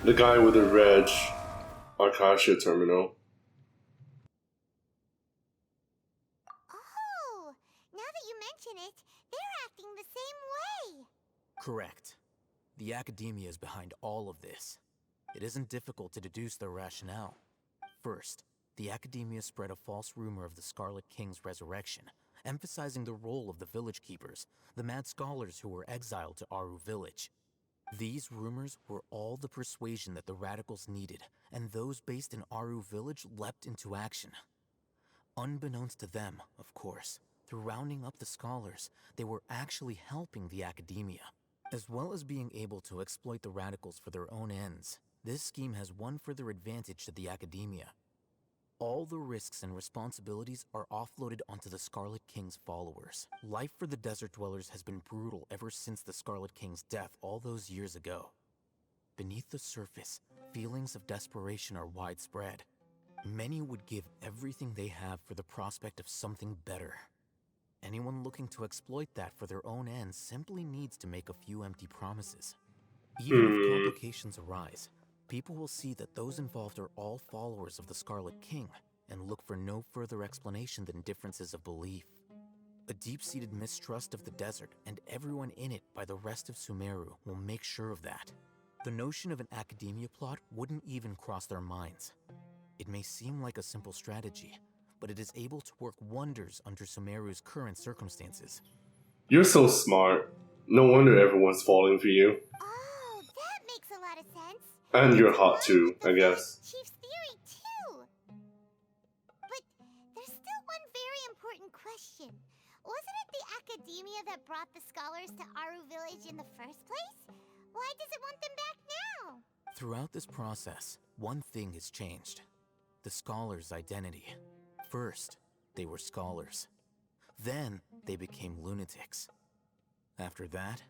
The guy with the red Arcacia terminal. you mention it, they're acting the same way. Correct. The Academia is behind all of this. It isn't difficult to deduce their rationale. First, the Academia spread a false rumor of the Scarlet King's resurrection, emphasizing the role of the village keepers, the mad scholars who were exiled to Aru Village. These rumors were all the persuasion that the radicals needed, and those based in Aru Village leapt into action. Unbeknownst to them, of course, through rounding up the scholars, they were actually helping the Academia. As well as being able to exploit the radicals for their own ends, this scheme has one further advantage to the Academia. All the risks and responsibilities are offloaded onto the Scarlet King's followers. Life for the desert dwellers has been brutal ever since the Scarlet King's death all those years ago. Beneath the surface, feelings of desperation are widespread. Many would give everything they have for the prospect of something better. Anyone looking to exploit that for their own ends simply needs to make a few empty promises. Even if complications arise, people will see that those involved are all followers of the Scarlet King and look for no further explanation than differences of belief. A deep-seated mistrust of the desert and everyone in it by the rest of Sumeru will make sure of that. The notion of an Academia plot wouldn't even cross their minds. It may seem like a simple strategy, but it is able to work wonders under Sumeru's current circumstances. You're so smart. No wonder everyone's falling for you. Oh, that makes a lot of sense. And you're hot too, I guess. Chief's theory too. But there's still one very important question. Wasn't it the Academia that brought the scholars to Aru Village in the first place? Why does it want them back now? Throughout this process, one thing has changed. The scholars' identity. First, they were scholars. Then, they became lunatics. After that,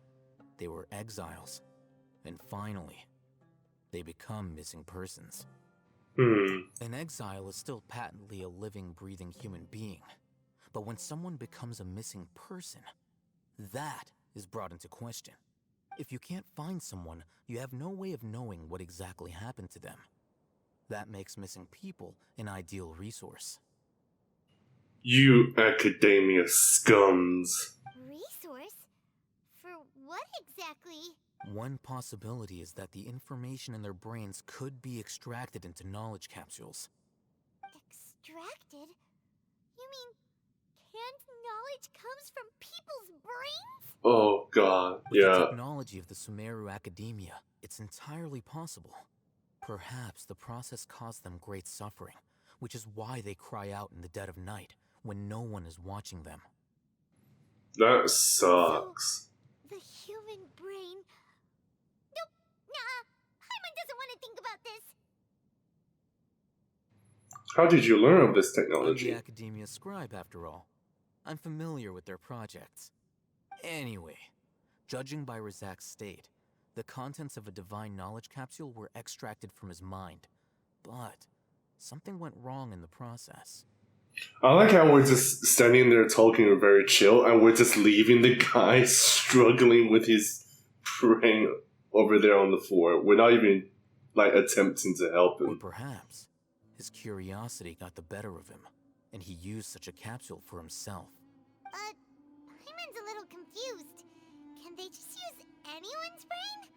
they were exiles. And finally, they become missing persons. An exile is still patently a living, breathing human being. But when someone becomes a missing person, that is brought into question. If you can't find someone, you have no way of knowing what exactly happened to them. That makes missing people an ideal resource. You Academia scums. Resource? For what exactly? One possibility is that the information in their brains could be extracted into knowledge capsules. Extracted? You mean canned knowledge comes from people's brains? Oh god, With yeah. the technology of the Sumeru Academia, it's entirely possible. Perhaps the process caused them great suffering, which is why they cry out in the dead of night, when no one is watching them. That sucks. So, the human brain... Nope, nah, Hyman doesn't want to think about this. How did you learn of this I'm technology? the Academia scribe, after all. I'm familiar with their projects. Anyway, judging by Razak's state, the contents of a divine knowledge capsule were extracted from his mind. But something went wrong in the process. I like how we're just standing there talking, we're very chill, and we're just leaving the guy struggling with his brain over there on the floor. We're not even, like, attempting to help Or him. perhaps his curiosity got the better of him, and he used such a capsule for himself. Hyman's a little confused. Can they just use anyone's brain?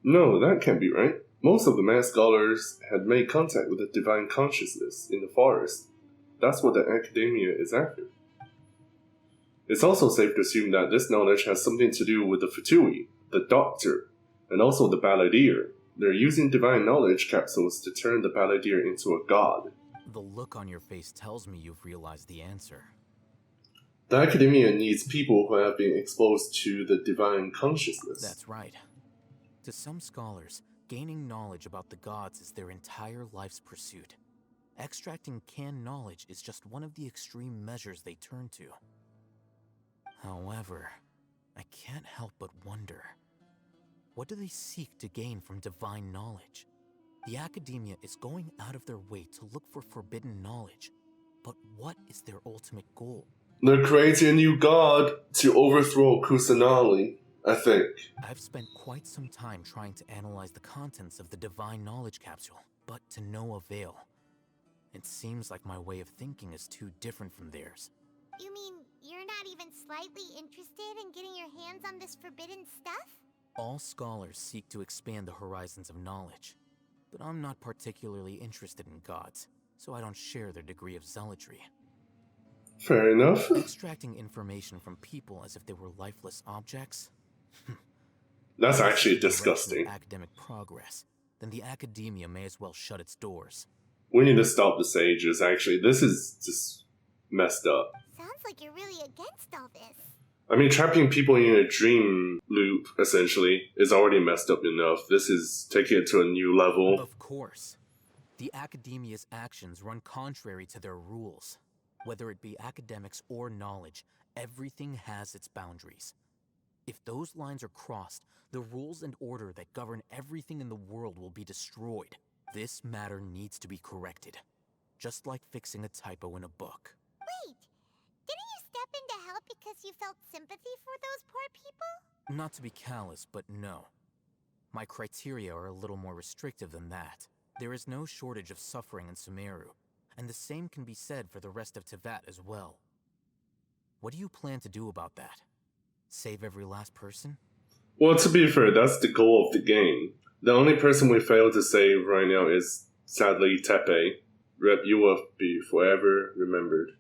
No, that can't be right. Most of the mad scholars had made contact with the divine consciousness in the forest. That's what the Academia is after. It's also safe to assume that this knowledge has something to do with the Fatui, the Doctor, and also the Balladeer. They're using divine knowledge capsules to turn the Balladeer into a god. The look on your face tells me you've realized the answer. The Academia needs people who have been exposed to the divine consciousness. That's right. To some scholars, gaining knowledge about the gods is their entire life's pursuit. Extracting canned knowledge is just one of the extreme measures they turn to. However, I can't help but wonder, what do they seek to gain from divine knowledge? The Academia is going out of their way to look for forbidden knowledge, but what is their ultimate goal? They're creating a new god to overthrow Kusanali, I think. I've spent quite some time trying to analyze the contents of the divine knowledge capsule, but to no avail. It seems like my way of thinking is too different from theirs. You mean you're not even slightly interested in getting your hands on this forbidden stuff? All scholars seek to expand the horizons of knowledge, but I'm not particularly interested in gods, so I don't share their degree of zealotry. Fair enough. Extracting information from people as if they were lifeless objects? That's actually If it's the direction disgusting. of academic progress, then the academia may as well shut its doors. We need to stop the sages, actually. This is just messed up. Sounds like you're really against all this. I mean, trapping people in a dream loop, essentially, is already messed up enough. This is taking it to a new level. Of course. The academia's actions run contrary to their rules. Whether it be academics or knowledge, everything has its boundaries. If those lines are crossed, the rules and order that govern everything in the world will be destroyed. This matter needs to be corrected. Just like fixing a typo in a book. Wait, didn't you step in to help because you felt sympathy for those poor people? Not to be callous, but no. My criteria are a little more restrictive than that. There is no shortage of suffering in Sumeru, and the same can be said for the rest of Teyvat as well. What do you plan to do about that? Save every last person? Well, to be fair, that's the goal of the game. The only person we failed to save right now is, sadly, Tepe. Rep, you will be forever remembered.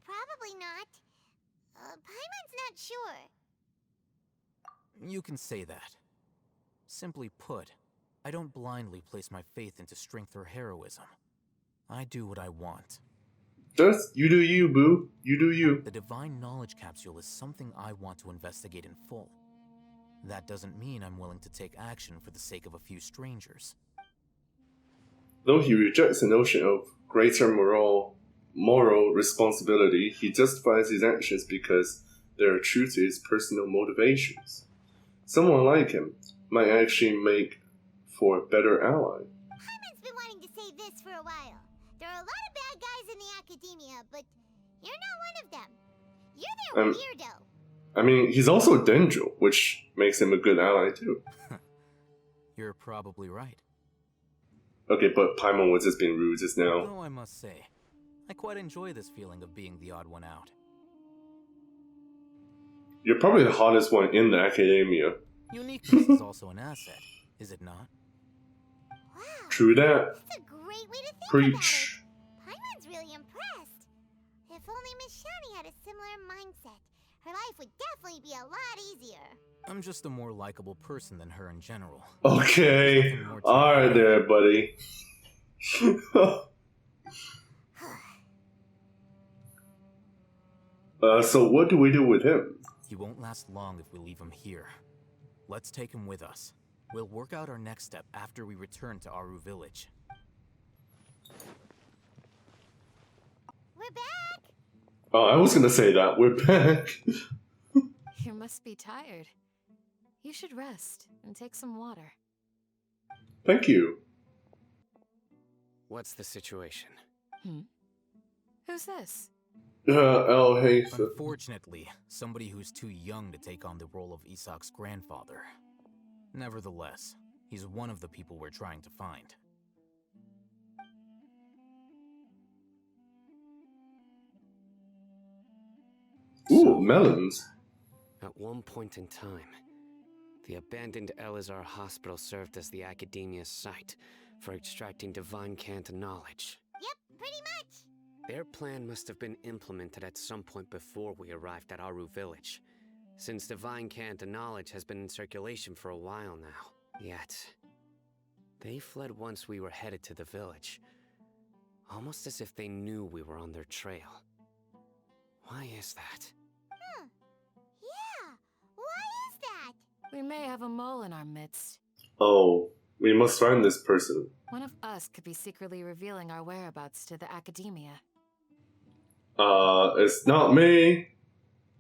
Probably not. Paimon's not sure. You can say that. Simply put, I don't blindly place my faith into strength or heroism. I do what I want. Just, you do you, boo. You do you. The Divine Knowledge Capsule is something I want to investigate in full. That doesn't mean I'm willing to take action for the sake of a few strangers. Though he rejects the notion of greater moral responsibility, he justifies his actions because they are true to his personal motivations. Someone like him might actually make for a better ally. Paimon's been wanting to say this for a while. There are a lot of bad guys in the academia, but you're not one of them. You're their weirdo. I mean, he's also Dendro, which makes him a good ally too. You're probably right. Okay, but Paimon was just being rude just now. Though I must say, I quite enjoy this feeling of being the odd one out. You're probably the hottest one in the academia. Uniqueness is also an asset, is it not? Wow. True that. That's a great way to think Preach. about it. Paimon's really impressed. If only Miss Shani had a similar mindset, her life would definitely be a lot easier. I'm just a more likable person than her in general. Okay. Alright there, buddy. So what do we do with him? He won't last long if we leave him here. Let's take him with us. We'll work out our next step after we return to Aru Village. We're back! Oh, I was gonna say that. We're back. You must be tired. You should rest and take some water. Thank you. What's the situation? Who's this? El Jefe. Unfortunately, somebody who's too young to take on the role of Isak's grandfather. Nevertheless, he's one of the people we're trying to find. Ooh, melons. At one point in time, the abandoned Elazar Hospital served as the academia's site for extracting divine cant knowledge. Yep, pretty much. Their plan must have been implemented at some point before we arrived at Aru Village, since divine cant knowledge has been in circulation for a while now. Yet, they fled once we were headed to the village, almost as if they knew we were on their trail. Why is that? Yeah, why is that? We may have a mole in our midst. Oh, we must find this person. One of us could be secretly revealing our whereabouts to the academia. It's not me.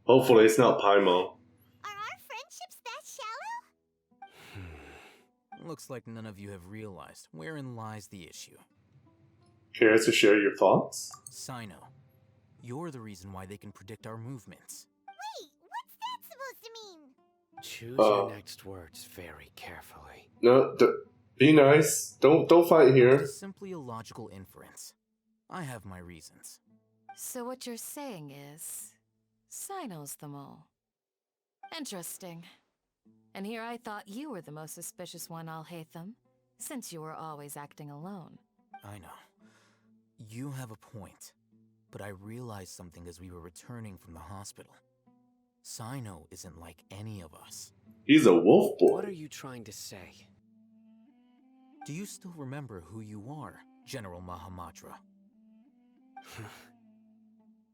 Hopefully it's not Paimon. Are our friendships that shallow? Looks like none of you have realized wherein lies the issue. Care to share your thoughts? Sino, you're the reason why they can predict our movements. Wait, what's that supposed to mean? Choose your next words very carefully. No, be nice. Don't fight here. It's simply a logical inference. I have my reasons. So what you're saying is, Sino's the mole. Interesting. And here I thought you were the most suspicious one, Alhaitham, since you were always acting alone. I know. You have a point. But I realized something as we were returning from the hospital. Sino isn't like any of us. He's a wolf boy. What are you trying to say? Do you still remember who you are, General Mahamatra?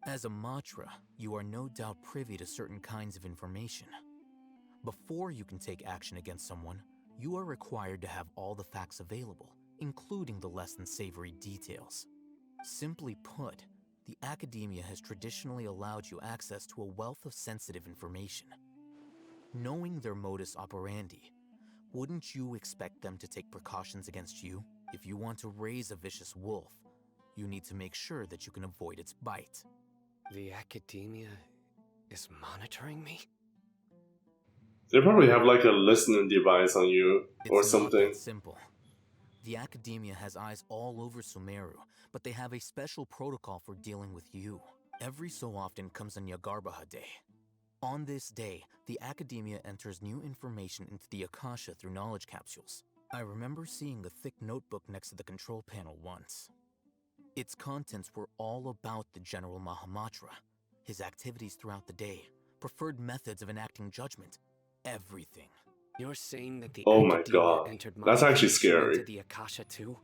As a Matra, you are no doubt privy to certain kinds of information. Before you can take action against someone, you are required to have all the facts available, including the less than savory details. Simply put, the Academia has traditionally allowed you access to a wealth of sensitive information. Knowing their modus operandi, wouldn't you expect them to take precautions against you? If you want to raise a vicious wolf, you need to make sure that you can avoid its bite. The Academia is monitoring me? They probably have like a listening device on you or It's not something. that simple. The Academia has eyes all over Sumeru, but they have a special protocol for dealing with you. Every so often comes a Nyagarbaha Day. On this day, the Academia enters new information into the Akasha through knowledge capsules. I remember seeing a thick notebook next to the control panel once. Its contents were all about the General Mahamatra, his activities throughout the day, preferred methods of enacting judgment, everything. You're saying that the Oh my Academia god. entered my That's actually information scary. into the Akasha too?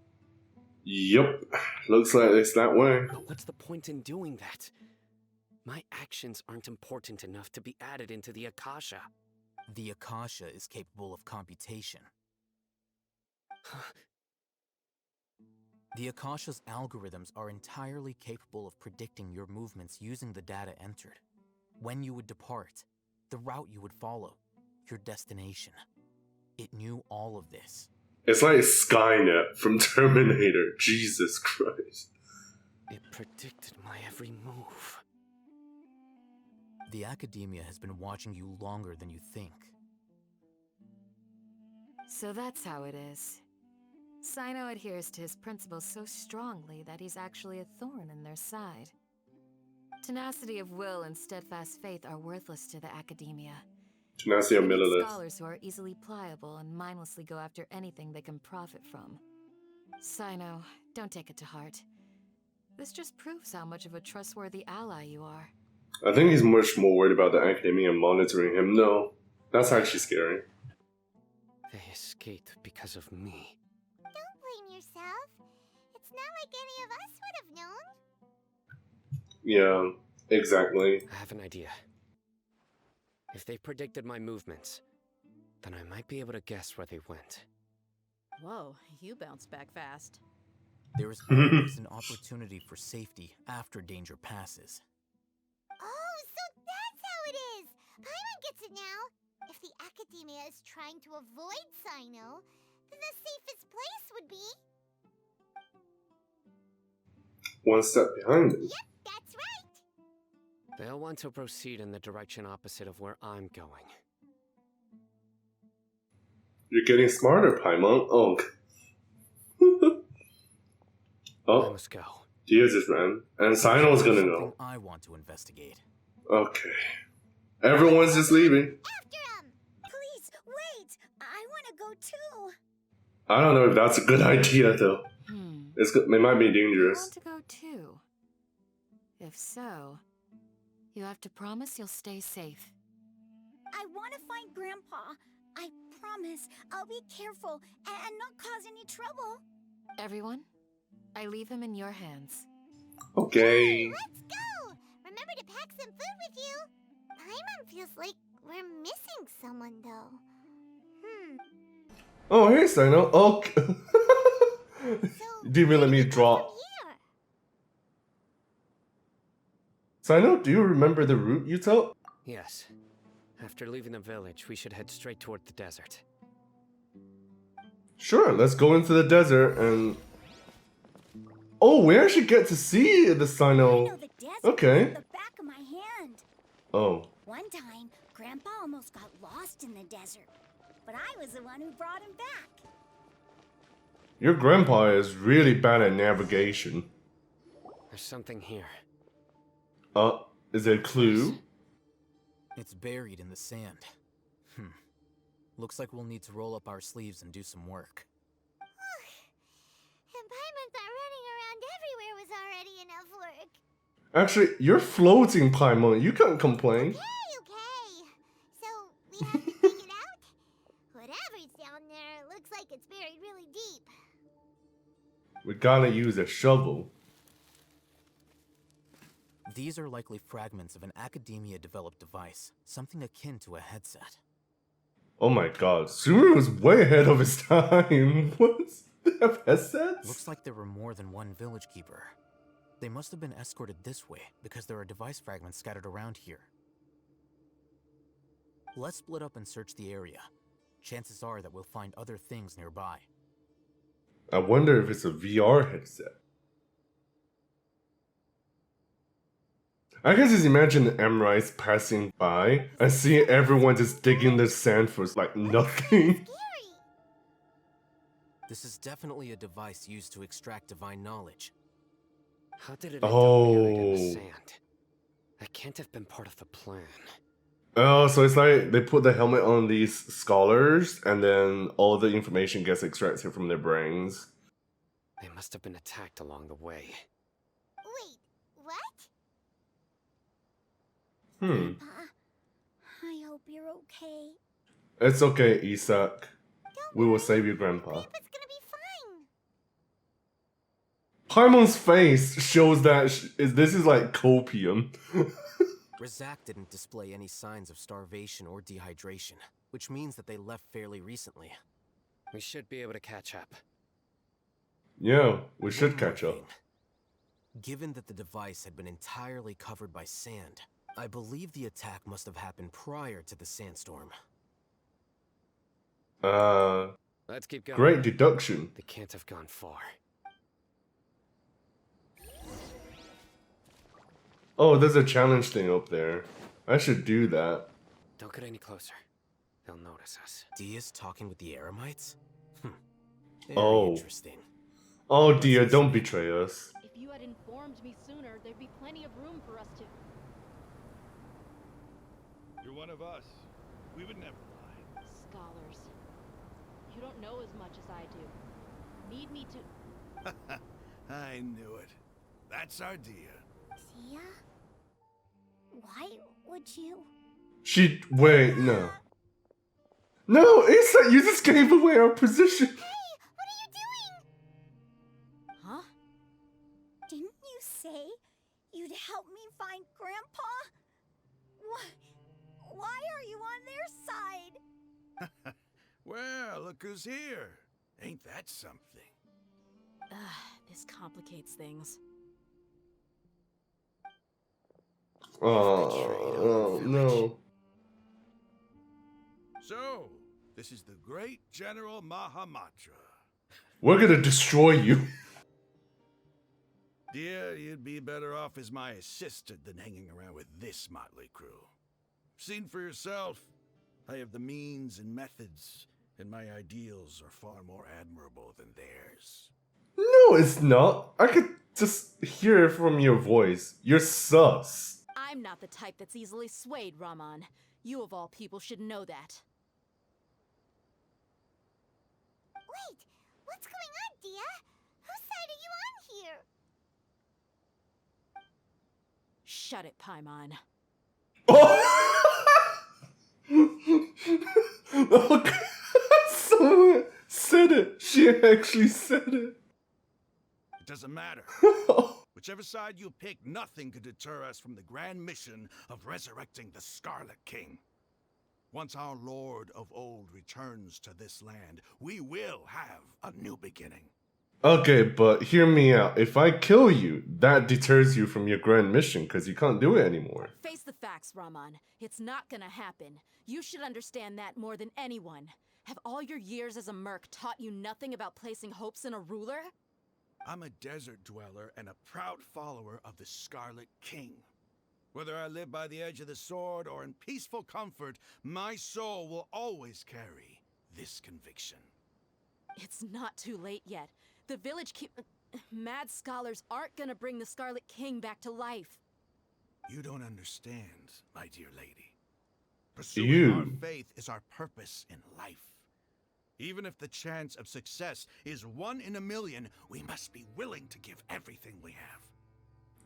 Yep. Looks like it's that way. But what's the point in doing that? My actions aren't important enough to be added into the Akasha. The Akasha is capable of computation. The Akasha's algorithms are entirely capable of predicting your movements using the data entered. When you would depart, the route you would follow, your destination. It knew all of this. It's like Skynet from Terminator. Jesus Christ. It predicted my every move. The Academia has been watching you longer than you think. So that's how it is. Sino adheres to his principles so strongly that he's actually a thorn in their side. Tenacity of will and steadfast faith are worthless to the Academia. Tenacity of They need Millilith. scholars who are easily pliable and mindlessly go after anything they can profit from. Sino, don't take it to heart. This just proves how much of a trustworthy ally you are. I think he's much more worried about the Academia monitoring him. No, that's actually scary. They escaped because of me. Don't blame yourself. It's not like any of us would have known. Yeah, exactly. I have an idea. If they predicted my movements, then I might be able to guess where they went. Whoa, you bounced back fast. There is always an opportunity for safety after danger passes. Oh, so that's how it is! Paimon gets it now! If the Academia is trying to avoid Sino, then the safest place would be... One step behind him. Yep, that's right! They'll want to proceed in the direction opposite of where I'm going. You're getting smarter, Paimon. Oh. I Oh, must go. Jesus, man. And Sino's gonna know. I want to investigate. Okay. Everyone's just leaving. After him! Please, wait! I want to go too! I don't know if that's a good idea, though. It might be You dangerous. want to go too? If so, you have to promise you'll stay safe. I want to find Grandpa. I promise I'll be careful and not cause any trouble. Everyone, I leave him in your hands. Okay. Let's go! Remember to pack some food with you. Paimon feels like we're missing someone, though. Oh, hey, Sino. Okay. So, Didn't even let me where do we go drop. from here? Sino, do you remember the route you took? Yes. After leaving the village, we should head straight toward the desert. Sure, let's go into the desert and... Oh, we actually get to see the I Sino. know the desert Okay. from the back of my hand. Oh. One time, Grandpa almost got lost in the desert, but I was the one who brought him back. Your grandpa is really bad at navigation. There's something here. Is it a clue? It's buried in the sand. Looks like we'll need to roll up our sleeves and do some work. And Paimon thought running around everywhere was already enough work. Actually, you're floating, Paimon. You can't complain. Okay. So, we have to dig it out? Whatever's down there, it looks like it's buried really deep. We gotta use a shovel. These are likely fragments of an Academia-developed device, something akin to a headset. Oh my god, Sumeru was way ahead of his time. What? They have headsets? Looks like there were more than one village keeper. They must have been escorted this way, because there are device fragments scattered around here. Let's split up and search the area. Chances are that we'll find other things nearby. I wonder if it's a VR headset. I can just imagine Emrice passing by and seeing everyone just digging the sand for like nothing. This is definitely a device used to extract divine knowledge. How did it end up buried in the sand? That can't have been part of the plan. Oh, so it's like they put the helmet on these scholars and then all the information gets extracted from their brains. They must have been attacked along the way. Wait, what? I hope you're okay. It's okay, Isak. We will save you, Grandpa. Grandpa's gonna be fine. Paimon's face shows that this is like copium. Razak didn't display any signs of starvation or dehydration, which means that they left fairly recently. We should be able to catch up. Yeah, we should catch up. Given that the device had been entirely covered by sand, I believe the attack must have happened prior to the sandstorm. Let's keep going. Great deduction. They can't have gone far. Oh, there's a challenge thing up there. I should do that. Don't get any closer. They'll notice us. Dia's talking with the Eremites? Oh. Interesting. Oh dear, don't betray us. If you had informed me sooner, there'd be plenty of room for us to... You're one of us. We would never lie. Scholars. You don't know as much as I do. Need me to... I knew it. That's our Dia. Dia? Why would you? Wait, no. No, Isak, you just gave away our position. Huh? Didn't you say you'd help me find Grandpa? Why are you on their side? Well, look who's here. Ain't that something? This complicates things. Oh, no. So, this is the great General Mahamatra. We're gonna destroy you. Dear, you'd be better off as my assistant than hanging around with this motley crew. Seen for yourself, I have the means and methods, and my ideals are far more admirable than theirs. No, it's not. I could just hear from your voice. You're sus. I'm not the type that's easily swayed, Raman. You of all people should know that. Wait, what's going on, Dia? Whose side are you on here? Shut it, Paimon. Okay. Someone said it. She actually said it. It doesn't matter. Whichever side you pick, nothing could deter us from the grand mission of resurrecting the Scarlet King. Once our Lord of Old returns to this land, we will have a new beginning. Okay, but hear me out. If I kill you, that deters you from your grand mission because you can't do it anymore. Face the facts, Raman. It's not gonna happen. You should understand that more than anyone. Have all your years as a merc taught you nothing about placing hopes in a ruler? I'm a desert dweller and a proud follower of the Scarlet King. Whether I live by the edge of the sword or in peaceful comfort, my soul will always carry this conviction. It's not too late yet. The village mad scholars aren't gonna bring the Scarlet King back to life. You don't understand, my dear lady. Pursuing our faith is our purpose in life. Even if the chance of success is 1 in a million, we must be willing to give everything we have.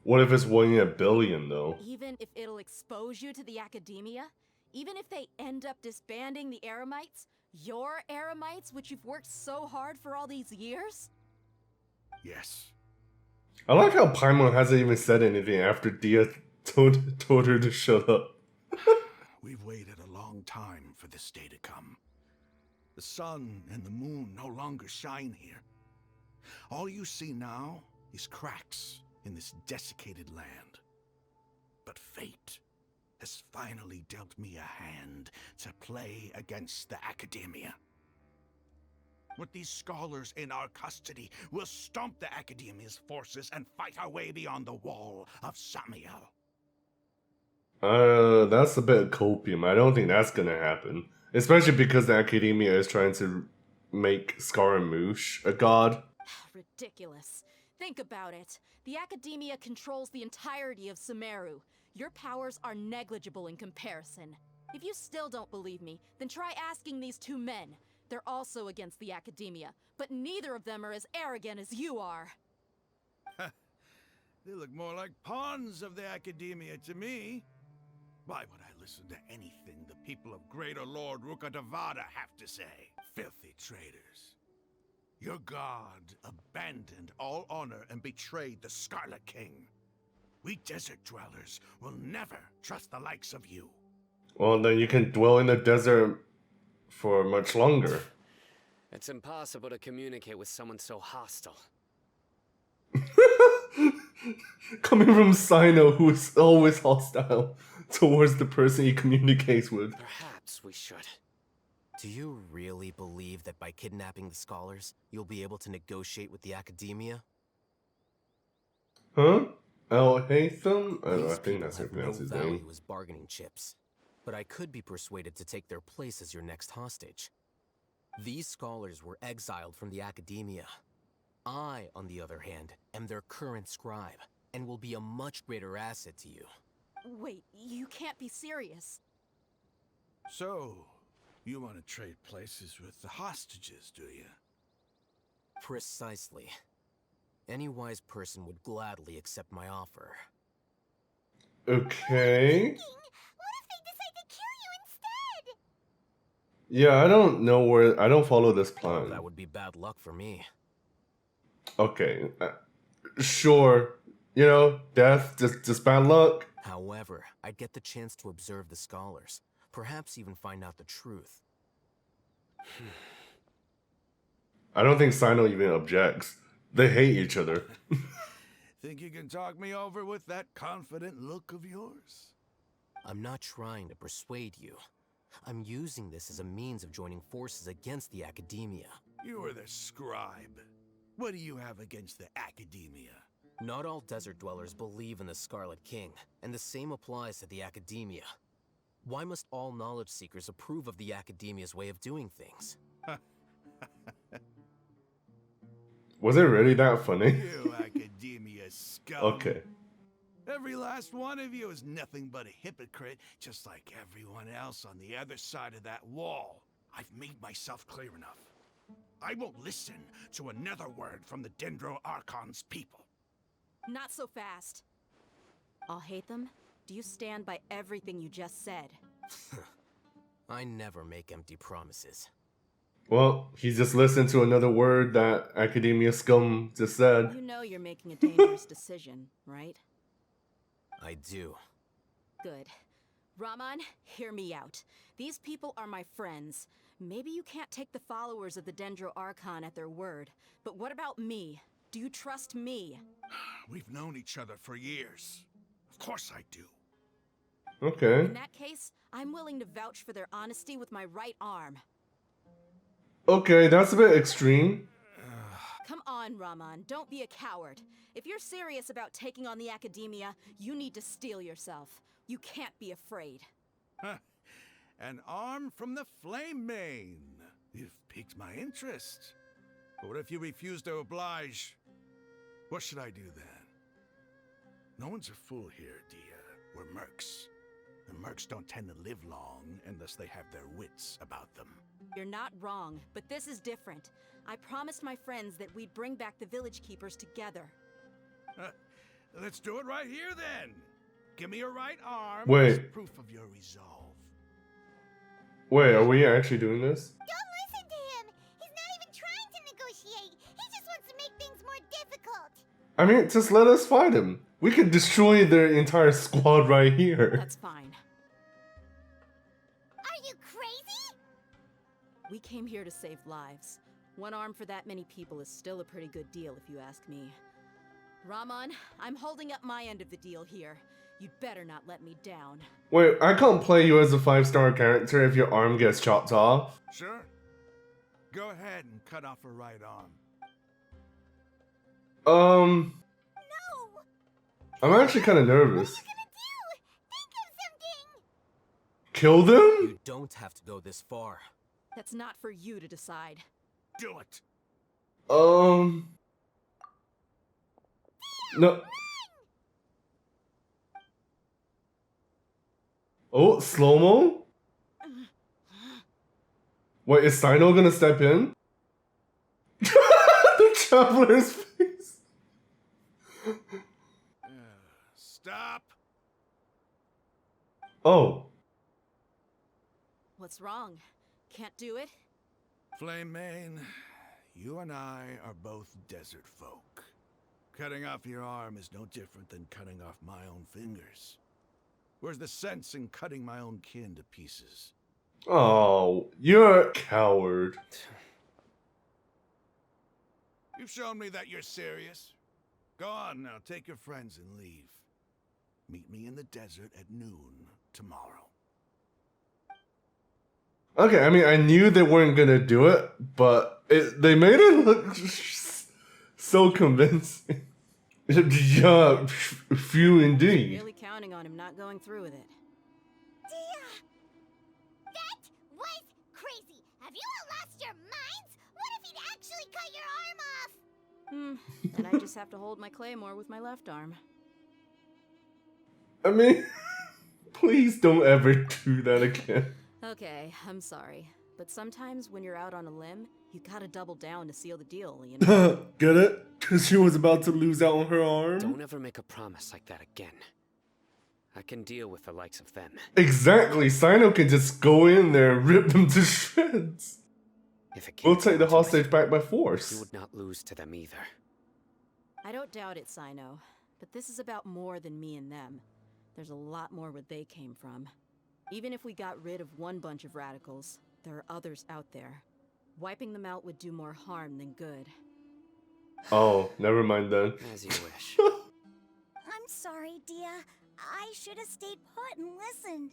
What if it's 1 in a billion, though? Even if it'll expose you to the academia? Even if they end up disbanding the Eremites? Your Eremites, which you've worked so hard for all these years? Yes. I like how Paimon hasn't even said anything after Dia told her to shut up. We've waited a long time for this day to come. The sun and the moon no longer shine here. All you see now is cracks in this desiccated land. But fate has finally dealt me a hand to play against the Academia. With these scholars in our custody, we'll stomp the Academia's forces and fight our way beyond the wall of Samiel. That's a bit copium. I don't think that's gonna happen. Especially because the Academia is trying to make Scaramouche a god. Ridiculous. Think about it. The Academia controls the entirety of Sumeru. Your powers are negligible in comparison. If you still don't believe me, then try asking these 2 men. They're also against the Academia, but neither of them are as arrogant as you are. They look more like pawns of the Academia to me. Why would I listen to anything the people of Greater Lord Rukkhadevada have to say? Filthy traitors. Your god abandoned all honor and betrayed the Scarlet King. We desert dwellers will never trust the likes of you. Well, then you can dwell in the desert for much longer. It's impossible to communicate with someone so hostile. Coming from Sino, who is always hostile towards the person he communicates with. Perhaps we should. Do you really believe that by kidnapping the scholars, you'll be able to negotiate with the Academia? Huh? El Haytham? I think that's how you have no pronounce his value name. as bargaining chips, but I could be persuaded to take their place as your next hostage. These scholars were exiled from the Academia. I, on the other hand, am their current scribe, and will be a much greater asset to you. Wait, you can't be serious. So, you want to trade places with the hostages, do you? Precisely. Any wise person would gladly accept my offer. Okay. Yeah, I don't know where... I don't follow this plan. That would be bad luck for me. Okay. Sure. You know, death, just bad luck. However, I'd get the chance to observe the scholars. Perhaps even find out the truth. I don't think Sino even objects. They hate each other. Think you can talk me over with that confident look of yours? I'm not trying to persuade you. I'm using this as a means of joining forces against the Academia. You are the scribe. What do you have against the Academia? Not all desert dwellers believe in the Scarlet King, and the same applies to the Academia. Why must all knowledge seekers approve of the Academia's way of doing things? Was it really that funny? You Academia scum. Okay. Every last one of you is nothing but a hypocrite, just like everyone else on the other side of that wall. I've made myself clear enough. I won't listen to another word from the Dendro Archon's people. Not so fast. I'll hate them. Do you stand by everything you just said? I never make empty promises. Well, he just listened to another word that Academia scum just said. You know you're making a dangerous decision, right? I do. Good. Raman, hear me out. These people are my friends. Maybe you can't take the followers of the Dendro Archon at their word, but what about me? Do you trust me? We've known each other for years. Of course I do. Okay. In that case, I'm willing to vouch for their honesty with my right arm. Okay, that's a bit extreme. Come on, Raman, don't be a coward. If you're serious about taking on the Academia, you need to steel yourself. You can't be afraid. An arm from the Flame Mane. You've piqued my interest. But what if you refuse to oblige? What should I do then? No one's a fool here, Dia. were mercs. And mercs don't tend to live long unless they have their wits about them. You're not wrong, but this is different. I promised my friends that we'd bring back the village keepers together. Let's do it right here then. Give me your right arm Wait. as proof of your resolve. Wait, are we actually doing this? Don't listen to him! He's not even trying to negotiate! He just wants to make things more difficult! I mean, just let us fight him. We could destroy their entire squad right here. That's fine. Are you crazy? We came here to save lives. One arm for that many people is still a pretty good deal, if you ask me. Ramon, I'm holding up my end of the deal here. You'd better not let me down. Wait, I can't play you as a 5-star character if your arm gets chopped off. Sure. Go ahead and cut off her right arm. No. I'm actually kind of nervous. What are you gonna do? Think of something! Kill them? You don't have to go this far. That's not for you to decide. Do it. No. Oh, slow-mo? Wait, is Sino gonna step in? The traveler's face. Stop. Oh. What's wrong? Can't do it? Flame Mane, you and I are both desert folk. Cutting off your arm is no different than cutting off my own fingers. Where's the sense in cutting my own kin to pieces? Oh, you're a coward. You've shown me that you're serious. Go on now, take your friends and leave. Meet me in the desert at noon tomorrow. Okay, I mean, I knew they weren't gonna do it, but they made it look so convincing. Yeah, few indeed. Really counting on him not going through with it. That was crazy! Have you all lost your minds? What if he'd actually cut your arm off? And I just have to hold my claymore with my left arm. I mean, please don't ever do that again. Okay, I'm sorry. But sometimes when you're out on a limb, you gotta double down to seal the deal, you know? Get it? Because she was about to lose out on her arm? Don't ever make a promise like that again. I can deal with the likes of them. Exactly. Sino can just go in there and rip them to shreds. If it We'll came take the down to hostage it, back by you force. would not lose to them either. I don't doubt it, Sino. But this is about more than me and them. There's a lot more where they came from. Even if we got rid of one bunch of radicals, there are others out there. Wiping them out would do more harm than good. Oh, never mind then. As you wish. I'm sorry, Dia. I should have stayed put and listened.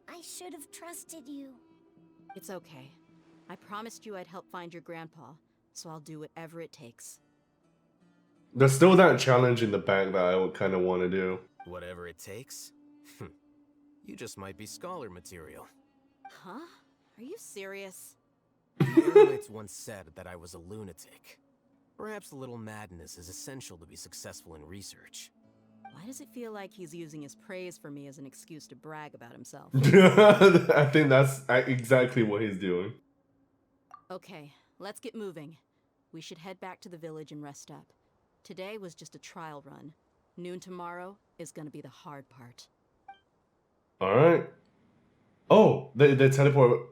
I should have trusted you. It's okay. I promised you I'd help find your grandpa, so I'll do whatever it takes. There's still that challenge in the back that I would kind of want to do. Whatever it takes? You just might be scholar material. Huh? Are you serious? The Eremites once said that I was a lunatic. Perhaps a little madness is essential to be successful in research. Why does it feel like he's using his praise for me as an excuse to brag about himself? I think that's exactly what he's doing. Okay, let's get moving. We should head back to the village and rest up. Today was just a trial run. Noon tomorrow is gonna be the hard part. Alright. Oh, they teleport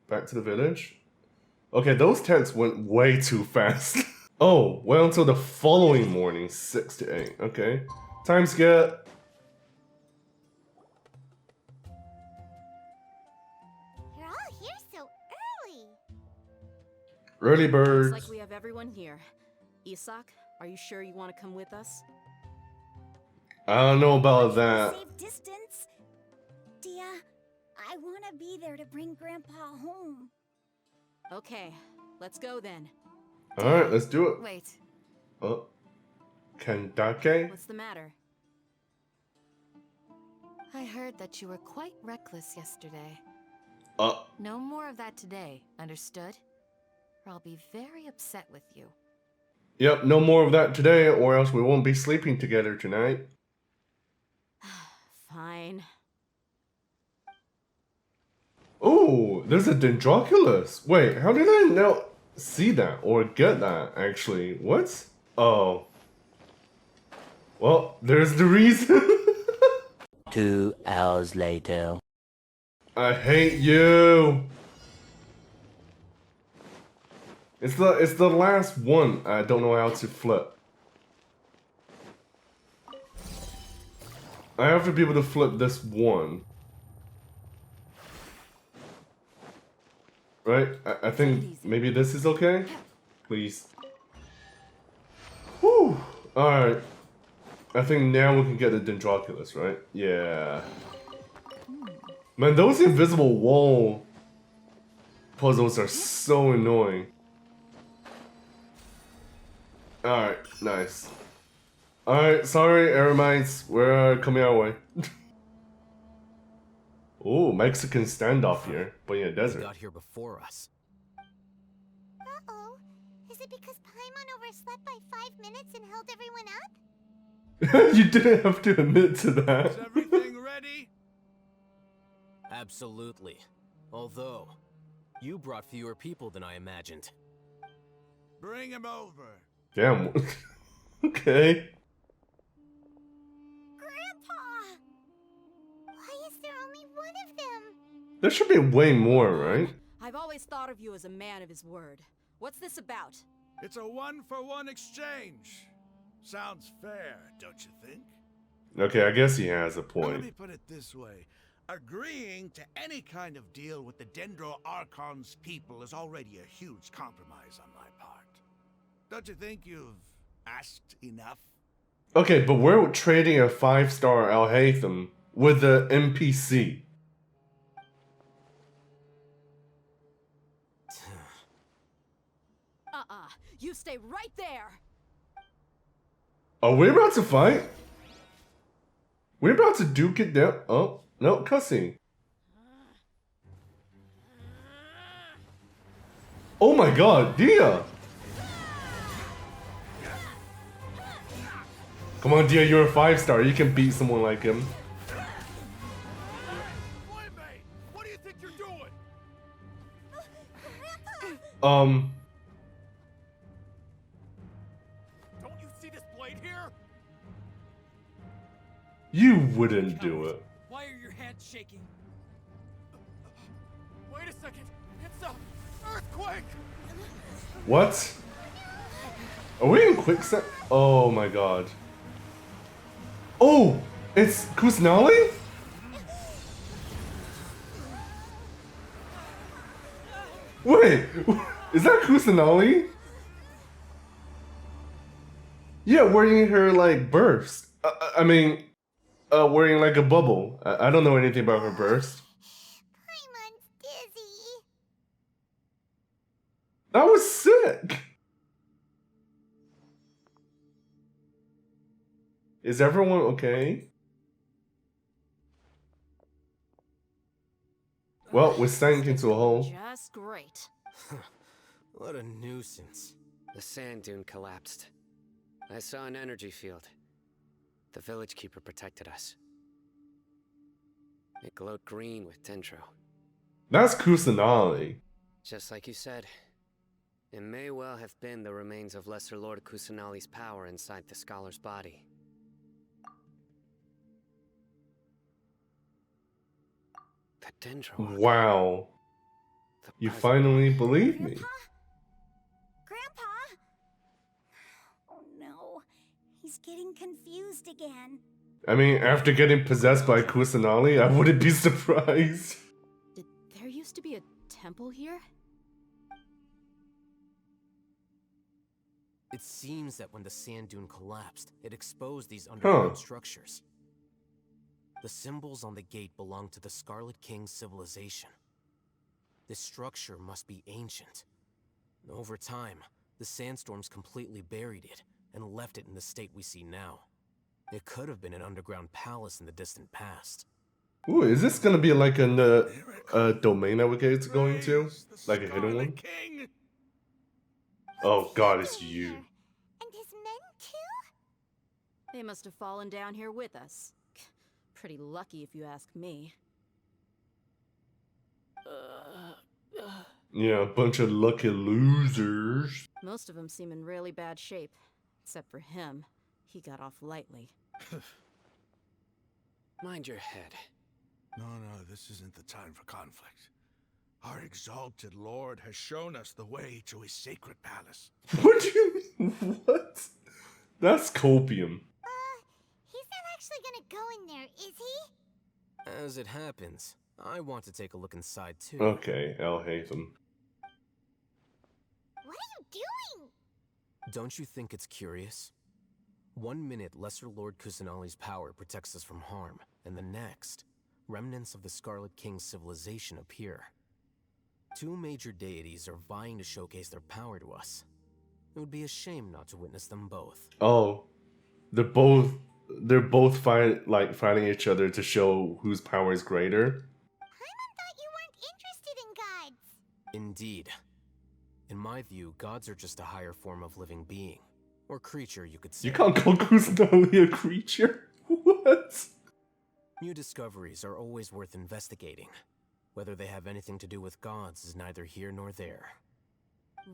back to the village? Okay, those tents went way too fast. Oh, well until the following morning, 6 to 8. Okay. Time skip. You're all here so early. Early birds. Looks like we have everyone here. Isak, are you sure you want to come with us? I don't know about that. Safe distance. Dia, I want to be there to bring Grandpa home. Okay, let's go then. Alright, let's do it. Wait. Oh. Kandake? What's the matter? I heard that you were quite reckless yesterday. No more of that today, understood? Or I'll be very upset with you. Yep, no more of that today, or else we won't be sleeping together tonight. Fine. Oh, there's a Dendroculus. Wait, how did I now see that or get that actually? What? Oh. Well, there's the reason. 2 hours later. I hate you. It's the last one. I don't know how to flip. I have to be able to flip this one. Right? I think maybe this is okay? Please. Whew. Alright. I think now we can get the Dendroculus, right? Yeah. Man, those invisible wall puzzles are so annoying. Alright, nice. Alright, sorry, Eremites, we're coming our way. Oh, Mexican standoff here, but in a desert. They got here before us. Uh-oh. Is it because Paimon overslept by 5 minutes and held everyone up? You didn't have to admit to that. Is everything ready? Absolutely. Although, you brought fewer people than I imagined. Bring him over. Damn. Okay. Grandpa! Why is there only one of them? There should be way more, right? I've always thought of you as a man of his word. What's this about? It's a 1-for-1 exchange. Sounds fair, don't you think? Okay, I guess he has a Let point. me put it this way. Agreeing to any kind of deal with the Dendro Archon's people is already a huge compromise on my part. Don't you think you've asked enough? Okay, but we're trading a 5-star Alhaitham with the NPC. You stay right there! Are we about to fight? We're about to duke it down. Oh, no, cussing. Oh my god, Dia! Come on, Dia, you're a 5-star. You can beat someone like him. What do you think you're doing? Um. Don't you see this blade here? You wouldn't do it. Why are your hands shaking? Wait a second. It's a earthquake. What? Are we in quicksand? Oh my god. Oh! It's Kusanali? Wait! Is that Kusanali? Yeah, wearing her like burst. I mean, wearing like a bubble. I don't know anything about her burst. Paimon's dizzy. That was sick! Is everyone okay? Well, we sank into a hole. Just great. What a nuisance. The sand dune collapsed. I saw an energy field. The village keeper protected us. It glowed green with dendro. That's Kusanali. Just like you said, it may well have been the remains of Lesser Lord Kusanali's power inside the scholar's body. The dendro. Wow. You finally believe me. Grandpa? Oh no. He's getting confused again. I mean, after getting possessed by Kusanali, I wouldn't be surprised. There used to be a temple here? It seems that when the sand dune collapsed, it exposed these underground structures. The symbols on the gate belong to the Scarlet King's civilization. This structure must be ancient. Over time, the sandstorms completely buried it and left it in the state we see now. It could have been an underground palace in the distant past. Ooh, is this gonna be like a domain that we're going to? Like a hidden one? Oh god, it's you. And his men too? They must have fallen down here with us. Pretty lucky if you ask me. Yeah, a bunch of lucky losers. Most of them seem in really bad shape. Except for him. He got off lightly. Mind your head. No, this isn't the time for conflict. Our exalted lord has shown us the way to his sacred palace. What do you mean? What? That's copium. He's not actually gonna go in there, is he? As it happens, I want to take a look inside too. Okay, I'll hate him. What are you doing? Don't you think it's curious? 1 minute, Lesser Lord Kusanali's power protects us from harm, and the next, remnants of the Scarlet King's civilization appear. 2 major deities are vying to showcase their power to us. It would be a shame not to witness them both. Oh, they're both fighting each other to show whose power is greater. Paimon thought you weren't interested in gods. Indeed. In my view, gods are just a higher form of living being. Or creature, you could say. You can't call Kusanali a creature? What? New discoveries are always worth investigating. Whether they have anything to do with gods is neither here nor there.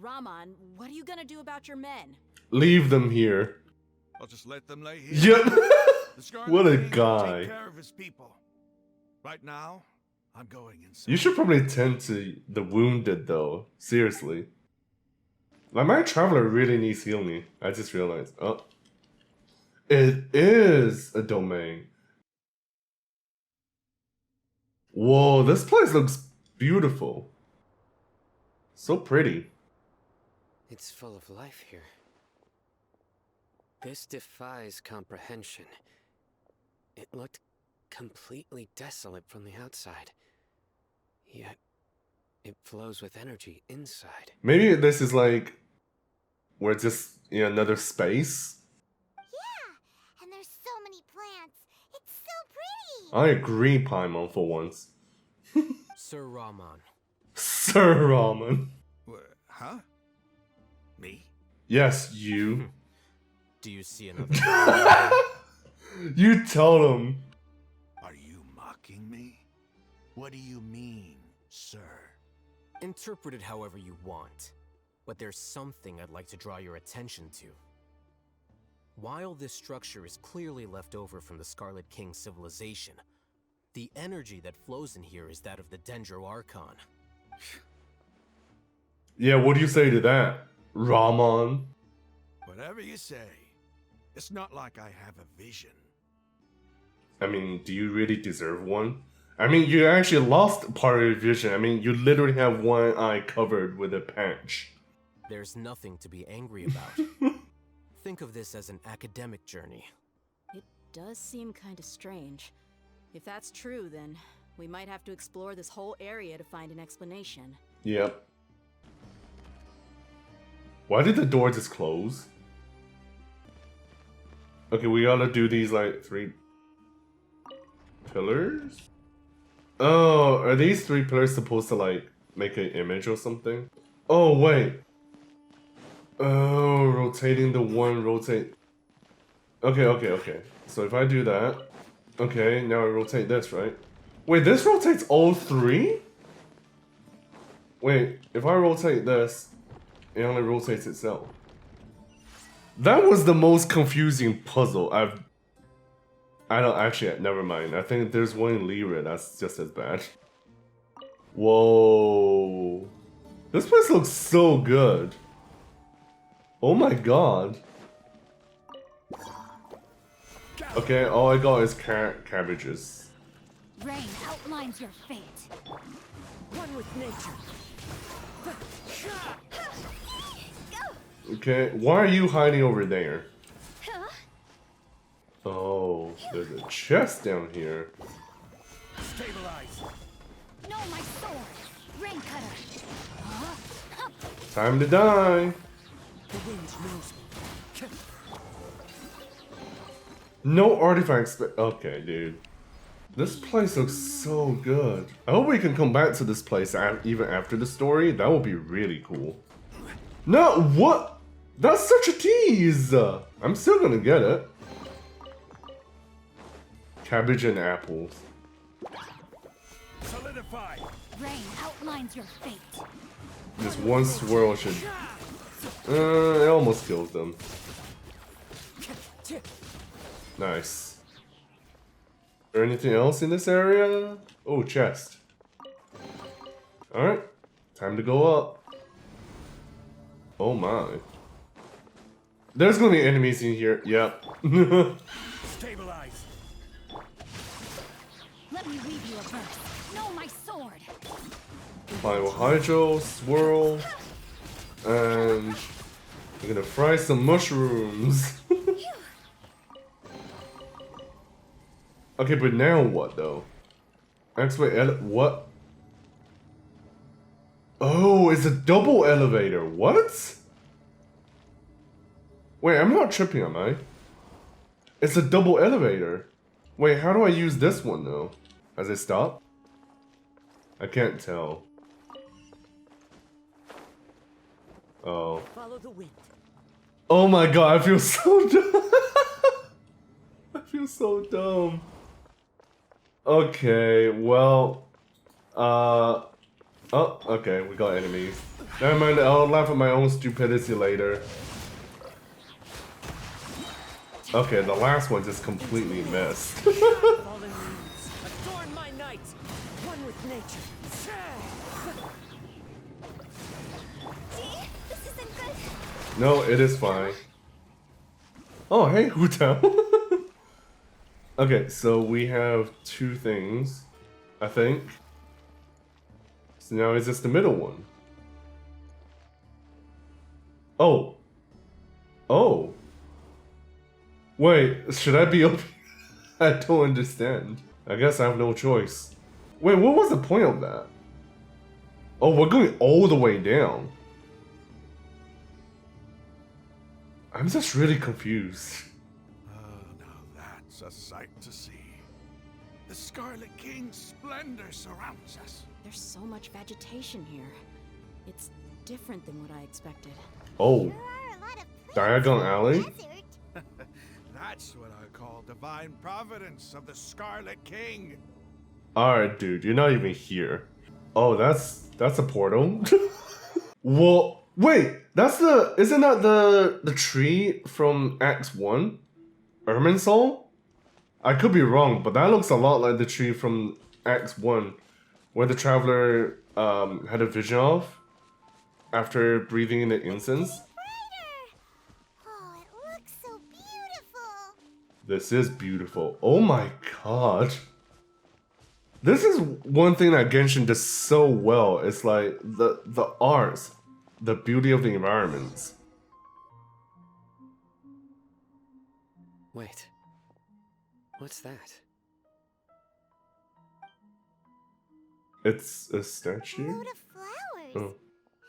Raman, what are you gonna do about your men? Leave them here. I'll just let them lay here. Yep. What a guy. Take care of his people. Right now, I'm going inside. You should probably tend to the wounded though. Seriously. Like, my traveler really needs healing. I just realized. Oh. It is a domain. Whoa, this place looks beautiful. So pretty. It's full of life here. This defies comprehension. It looked completely desolate from the outside. Yet, it flows with energy inside. Maybe this is like... we're just in another space? Yeah, and there's so many plants. It's so pretty. I agree, Paimon, for once. Sir Raman. Sir Raman. Huh? Me? Yes, you. Do you see another? You tell him. Are you mocking me? What do you mean, sir? Interpret it however you want. But there's something I'd like to draw your attention to. While this structure is clearly left over from the Scarlet King civilization, the energy that flows in here is that of the Dendro Archon. Yeah, what do you say to that, Raman? Whatever you say. It's not like I have a vision. I mean, do you really deserve one? I mean, you actually lost part of your vision. I mean, you literally have one eye covered with a patch. There's nothing to be angry about. Think of this as an academic journey. It does seem kinda strange. If that's true, then we might have to explore this whole area to find an explanation. Yep. Why did the door just close? Okay, we gotta do these like 3 pillars? Oh, are these 3 pillars supposed to like make an image or something? Oh, wait. Oh, rotating the one, rotate. Okay. So if I do that, okay, now I rotate this, right? Wait, this rotates all 3? Wait, if I rotate this, it only rotates itself. That was the most confusing puzzle I don't actually, never mind. I think there's one in Lyra that's just as bad. Whoa. This place looks so good. Oh my god. Okay, all I got is cabbages. Rain outlines your fate. One with nature. Okay, why are you hiding over there? Oh, there's a chest down here. Stabilize. No, my sword. Rain cutter. Time to die. The wind knows me. No artifacts, but okay, dude. This place looks so good. I hope we can come back to this place even after the story. That would be really cool. No, what? That's such a tease. I'm still gonna get it. Cabbage and apples. Solidify. Rain outlines your fate. Just one swirl should... it almost kills them. Nice. Is there anything else in this area? Oh, chest. Alright. Time to go up. Oh my. There's gonna be enemies in here. Yep. Stabilize. Let me weave you a verse. Know my sword. Final hydro, swirl, and we're gonna fry some mushrooms. Okay, but now what though? What? Oh, it's a double elevator. What? Wait, I'm not tripping, am I? It's a double elevator. Wait, how do I use this one though? Has it stopped? I can't tell. Oh. Follow the wind. Oh my god, I feel so dumb. I feel so dumb. Okay, well, oh, okay, we got enemies. Never mind, I'll laugh at my own stupidity later. Okay, the last one just completely missed. Adorn my night, one with nature. Gee, this isn't good. No, it is fine. Oh, hey, Hutao. Okay, so we have two things, I think. So now is this the middle one? Oh. Oh. Wait, should I be up? I don't understand. I guess I have no choice. Wait, what was the point of that? Oh, we're going all the way down. I'm just really confused. That's a sight to see. The Scarlet King's splendor surrounds us. There's so much vegetation here. It's different than what I expected. Oh. Diagon Alley? That's what I call divine providence of the Scarlet King. Alright, dude, you're not even here. Oh, that's a portal? Well, wait, isn't that the tree from Act 1? Irminsul? I could be wrong, but that looks a lot like the tree from Act 1, where the traveler had a vision of after breathing in the incense. Oh, it looks so beautiful. This is beautiful. Oh my god. This is one thing that Genshin does so well. It's like the arts, the beauty of the environments. Wait. What's that? It's a statue? A load of flowers. Oh.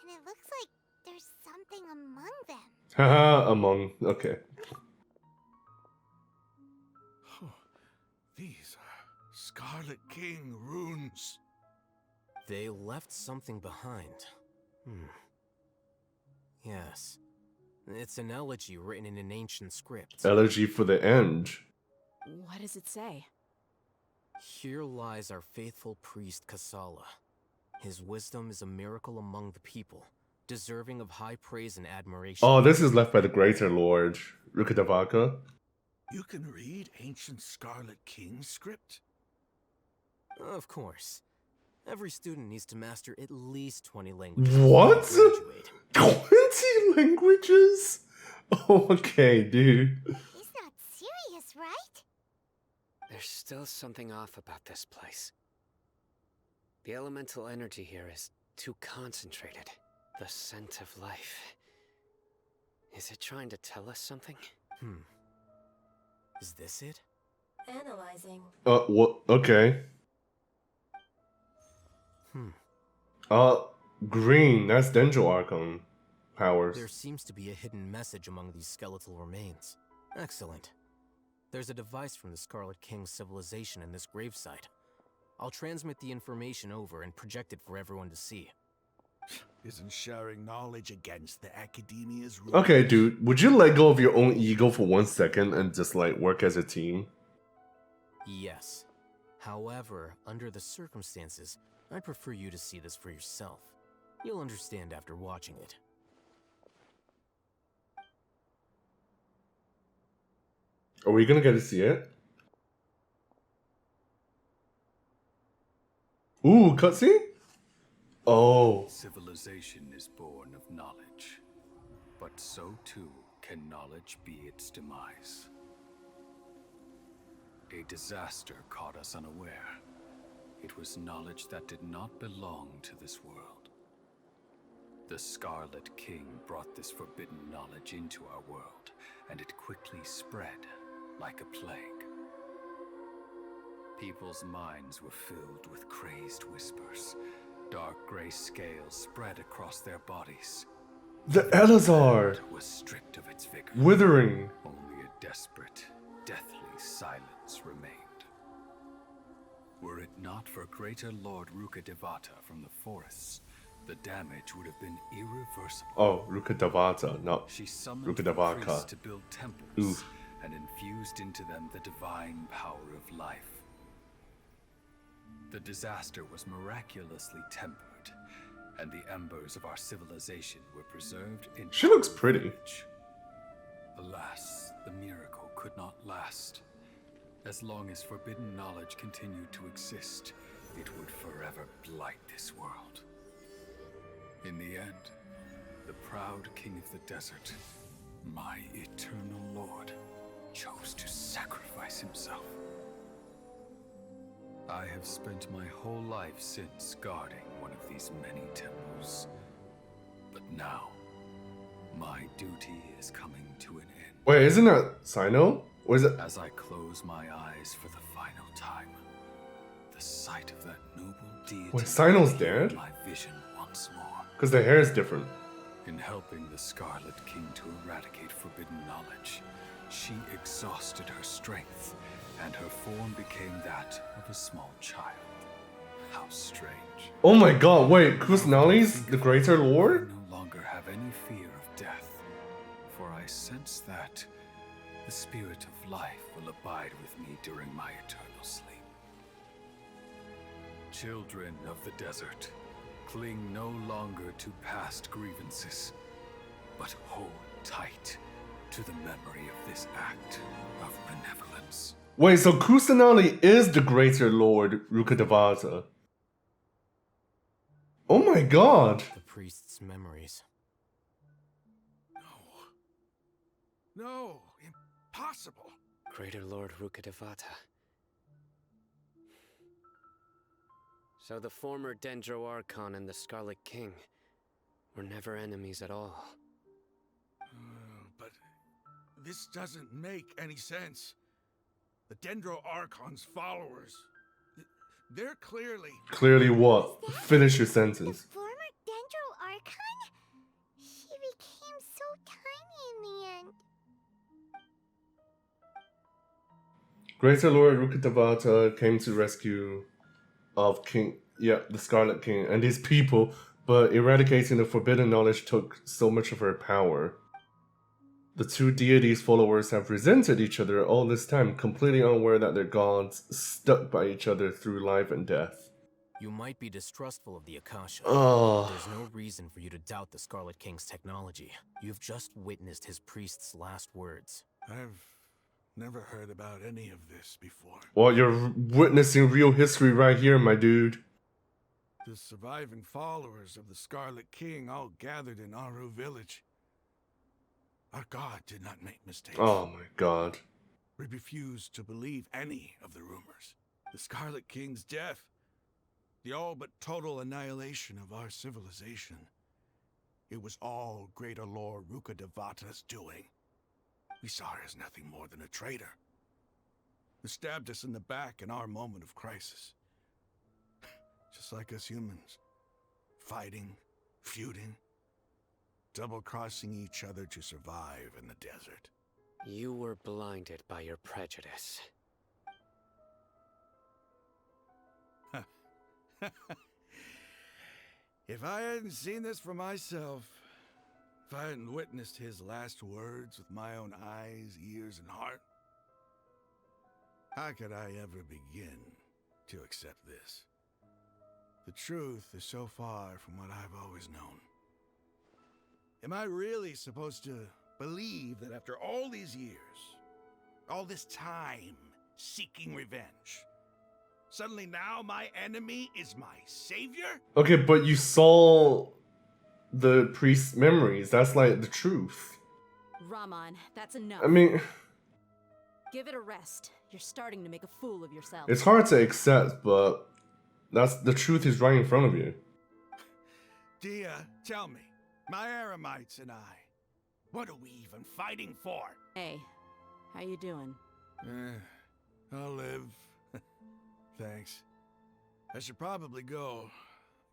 And it looks like there's something among them. Haha, among. Okay. These are Scarlet King runes. They left something behind. Yes. It's an elegy written in an ancient script. Elegy for the end. What does it say? Here lies our faithful priest Kasala. His wisdom is a miracle among the people, deserving of high praise and admiration. Oh, this is left by the Greater Lord, Rukadavaka. You can read ancient Scarlet King script? Of course. Every student needs to master at least 20 languages. What? 20 languages? Okay, dude. He's not serious, right? There's still something off about this place. The elemental energy here is too concentrated. The scent of life. Is it trying to tell us something? Is this it? Analyzing. What? Okay. Green. That's Dendro Archon powers. There seems to be a hidden message among these skeletal remains. Excellent. There's a device from the Scarlet King's civilization in this gravesite. I'll transmit the information over and project it for everyone to see. Isn't sharing knowledge against the Academia's rules? Okay, dude. Would you let go of your own ego for 1 second and just like work as a team? Yes. However, under the circumstances, I'd prefer you to see this for yourself. You'll understand after watching it. Are we gonna get to see it? Ooh, cutscene? Oh. Civilization is born of knowledge, but so too can knowledge be its demise. A disaster caught us unaware. It was knowledge that did not belong to this world. The Scarlet King brought this forbidden knowledge into our world, and it quickly spread like a plague. People's minds were filled with crazed whispers. Dark gray scales spread across their bodies. The Elazar was stripped of its vigor. Withering. Only a desperate, deathly silence remained. Were it not for greater Lord Rukkhadevata from the forests, the damage would have been irreversible. Oh, Rukkhadevata, not She summoned the Rukkhadevata. priests to build temples Oof. and infused into them the divine power of life. The disaster was miraculously tempered, and the embers of our civilization were preserved in She looks pretty. courage. Alas, the miracle could not last. As long as forbidden knowledge continued to exist, it would forever blight this world. In the end, the proud king of the desert, my eternal lord, chose to sacrifice himself. I have spent my whole life since guarding one of these many temples. But now, my duty is coming to an end. Wait, isn't that Sino? Or is it? As I close my eyes for the final time, the sight of that noble deity Wait, Sino's dead? my vision once more. Because their hair is different. In helping the Scarlet King to eradicate forbidden knowledge, she exhausted her strength, and her form became that of a small child. How strange. Oh my god, wait, Kusanali's the Greater Lord? I no longer have any fear of death, for I sense that the spirit of life will abide with me during my eternal sleep. Children of the desert, cling no longer to past grievances, but hold tight to the memory of this act of benevolence. Wait, so Kusanali is the Greater Lord Rukkhadevata. Oh my god. The priest's memories. No, impossible. Greater Lord Rukkhadevata. So the former Dendro Archon and the Scarlet King were never enemies at all. But this doesn't make any sense. The Dendro Archon's followers, they're clearly... Clearly what? Finish your sentence. Former Dendro Archon? She became so tiny in the end. Greater Lord Rukkhadevata came to rescue of the Scarlet King and his people, but eradicating the forbidden knowledge took so much of her power. The two deities' followers have resented each other all this time, completely unaware that their gods stuck by each other through life and death. You might be distrustful of the Akasha. Oh. There's no reason for you to doubt the Scarlet King's technology. You've just witnessed his priest's last words. I've never heard about any of this before. Well, you're witnessing real history right here, my dude. The surviving followers of the Scarlet King all gathered in Aru village. Our god did not make mistakes. Oh my god. We refused to believe any of the rumors. The Scarlet King's death, the all but total annihilation of our civilization. It was all Greater Lord Rukkhadevata's doing. We saw her as nothing more than a traitor, who stabbed us in the back in our moment of crisis. Just like us humans, fighting, feuding, double-crossing each other to survive in the desert. You were blinded by your prejudice. If I hadn't seen this for myself, if I hadn't witnessed his last words with my own eyes, ears, and heart, How could I ever begin to accept this? The truth is so far from what I've always known. Am I really supposed to believe that after all these years, all this time seeking revenge, suddenly now my enemy is my savior? Okay, but you saw the priest's memories. That's like the truth. Raman, that's enough. I mean, Give it a rest. You're starting to make a fool of yourself. it's hard to accept, but that's the truth is right in front of you. Dia, tell me, my Aramites and I, what are we even fighting for? Hey, how you doing? I'll live. Thanks. I should probably go.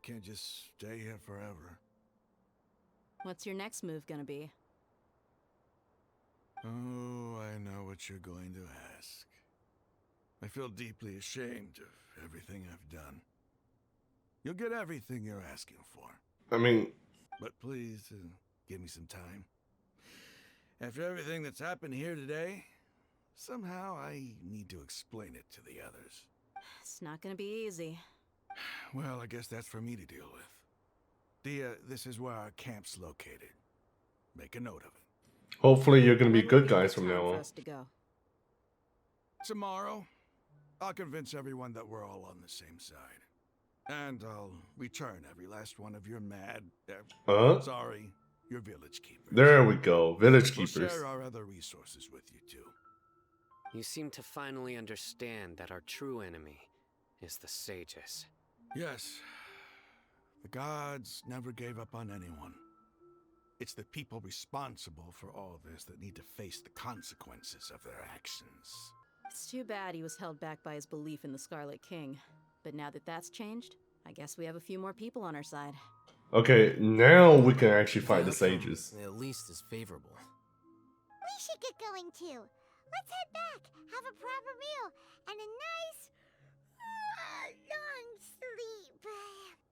Can't just stay here forever. What's your next move gonna be? Oh, I know what you're going to ask. I feel deeply ashamed of everything I've done. You'll get everything you're asking for. I mean... But please, give me some time. After everything that's happened here today, somehow I need to explain it to the others. It's not gonna be easy. Well, I guess that's for me to deal with. Dia, this is where our camp's located. Make a note of it. Hopefully you're gonna be good guys from now on. To go. Tomorrow, I'll convince everyone that we're all on the same side. And I'll return every last one of your mad... sorry, your village keepers. There we go, village We'll keepers. share our other resources with you too. You seem to finally understand that our true enemy is the sages. Yes. The gods never gave up on anyone. It's the people responsible for all this that need to face the consequences of their actions. It's too bad he was held back by his belief in the Scarlet King. But now that that's changed, I guess we have a few more people on our side. Okay, now we can actually fight the sages. At least is favorable. We should get going too. Let's head back, have a proper meal, and a nice, long sleep.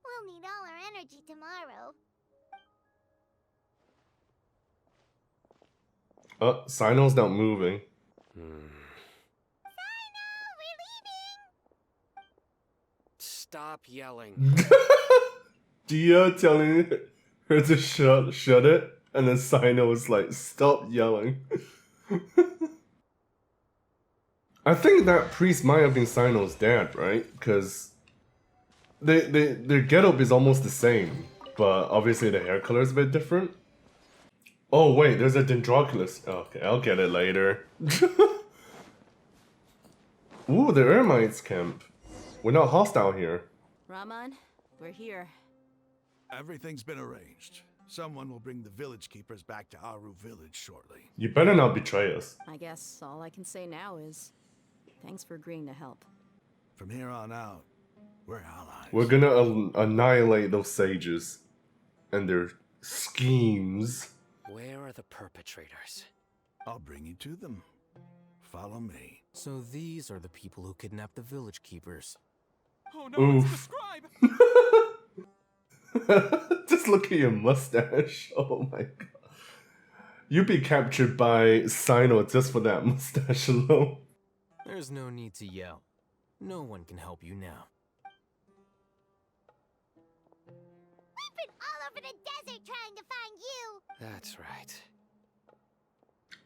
We'll need all our energy tomorrow. Sino's not moving. Stop yelling. Dia telling her to shut it, and then Sino was like, stop yelling. I think that priest might have been Sino's dad, right? Because their getup is almost the same, but obviously the hair color is a bit different. Oh wait, there's a Dendroculus. Okay, I'll get it later. Ooh, the Ermites camp. We're not hostile here. Raman, we're here. Everything's been arranged. Someone will bring the village keepers back to Aru village shortly. You better not betray us. I guess all I can say now is thanks for agreeing to help. From here on out, we're allies. We're gonna annihilate those sages and their schemes. Where are the perpetrators? I'll bring you to them. Follow me. So these are the people who kidnapped the village keepers. Oh no, it's the scribe! Just look at your mustache. Oh my god. You'd be captured by Sino just for that mustache alone. There's no need to yell. No one can help you now. We've been all over the desert trying to find you. That's right.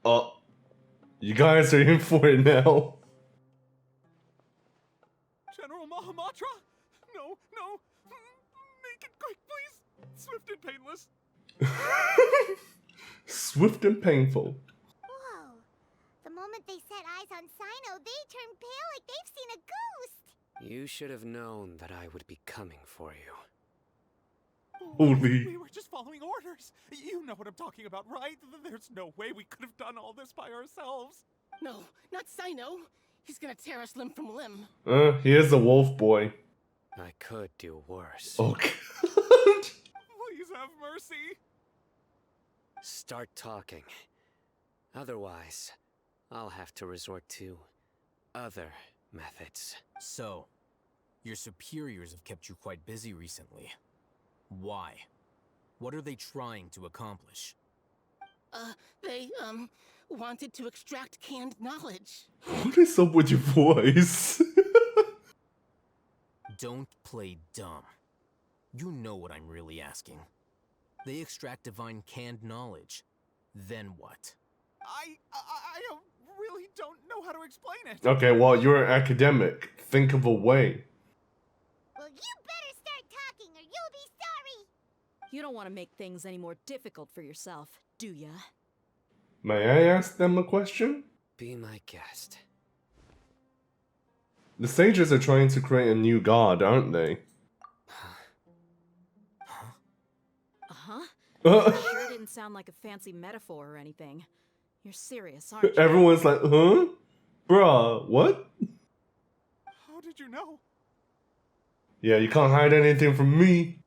Oh, you guys are in for it now. General Mahamatra? No, no. Make it quick, please. Swift and painless. Swift and painful. Whoa. The moment they set eyes on Sino, they turned pale like they've seen a ghost. You should have known that I would be coming for you. Holy. We were just following orders. You know what I'm talking about, right? There's no way we could have done all this by ourselves. No, not Sino. He's gonna tear us limb from limb. He is a wolf boy. I could do worse. Oh god. Please have mercy. Start talking. Otherwise, I'll have to resort to other methods. So, your superiors have kept you quite busy recently. Why? What are they trying to accomplish? They, wanted to extract canned knowledge. What is up with your voice? Don't play dumb. You know what I'm really asking. They extract divine canned knowledge. Then what? I really don't know how to explain it. Okay, well, you're an academic. Think of a way. Well, you better start talking or you'll be sorry. You don't want to make things any more difficult for yourself, do ya? May I ask them a question? Be my guest. The sages are trying to create a new god, aren't they? Sure didn't sound like a fancy metaphor or anything. You're serious, aren't you? Everyone's like, huh? Bruh, what? How did you know? Yeah, you can't hide anything from me.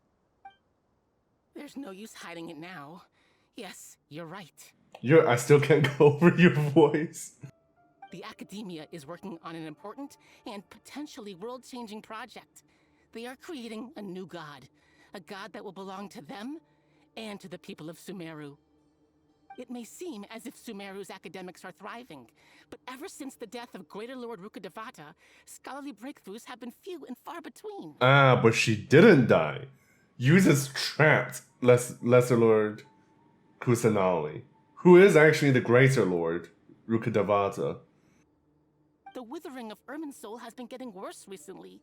There's no use hiding it now. Yes, you're right. I still can't go over your voice. The Academia is working on an important and potentially world-changing project. They are creating a new god. A god that will belong to them and to the people of Sumeru. It may seem as if Sumeru's academics are thriving, but ever since the death of Greater Lord Rukkhadevata, scholarly breakthroughs have been few and far between. Ah, but she didn't die. You just trapped Lesser Lord Kusanali, who is actually the Greater Lord Rukkhadevata. The withering of Irminsul has been getting worse recently.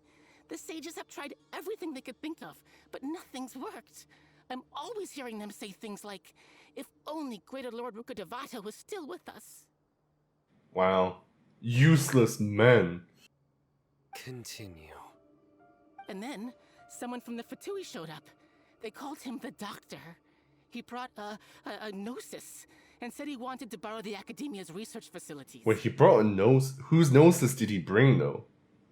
The sages have tried everything they could think of, but nothing's worked. I'm always hearing them say things like, if only Greater Lord Rukkhadevata was still with us. Wow. Useless men. Continue. And then, someone from the Fatui showed up. They called him the Doctor. He brought a gnosis, and said he wanted to borrow the Academia's research facilities. Wait, he brought a nose? Whose gnosis did he bring, though?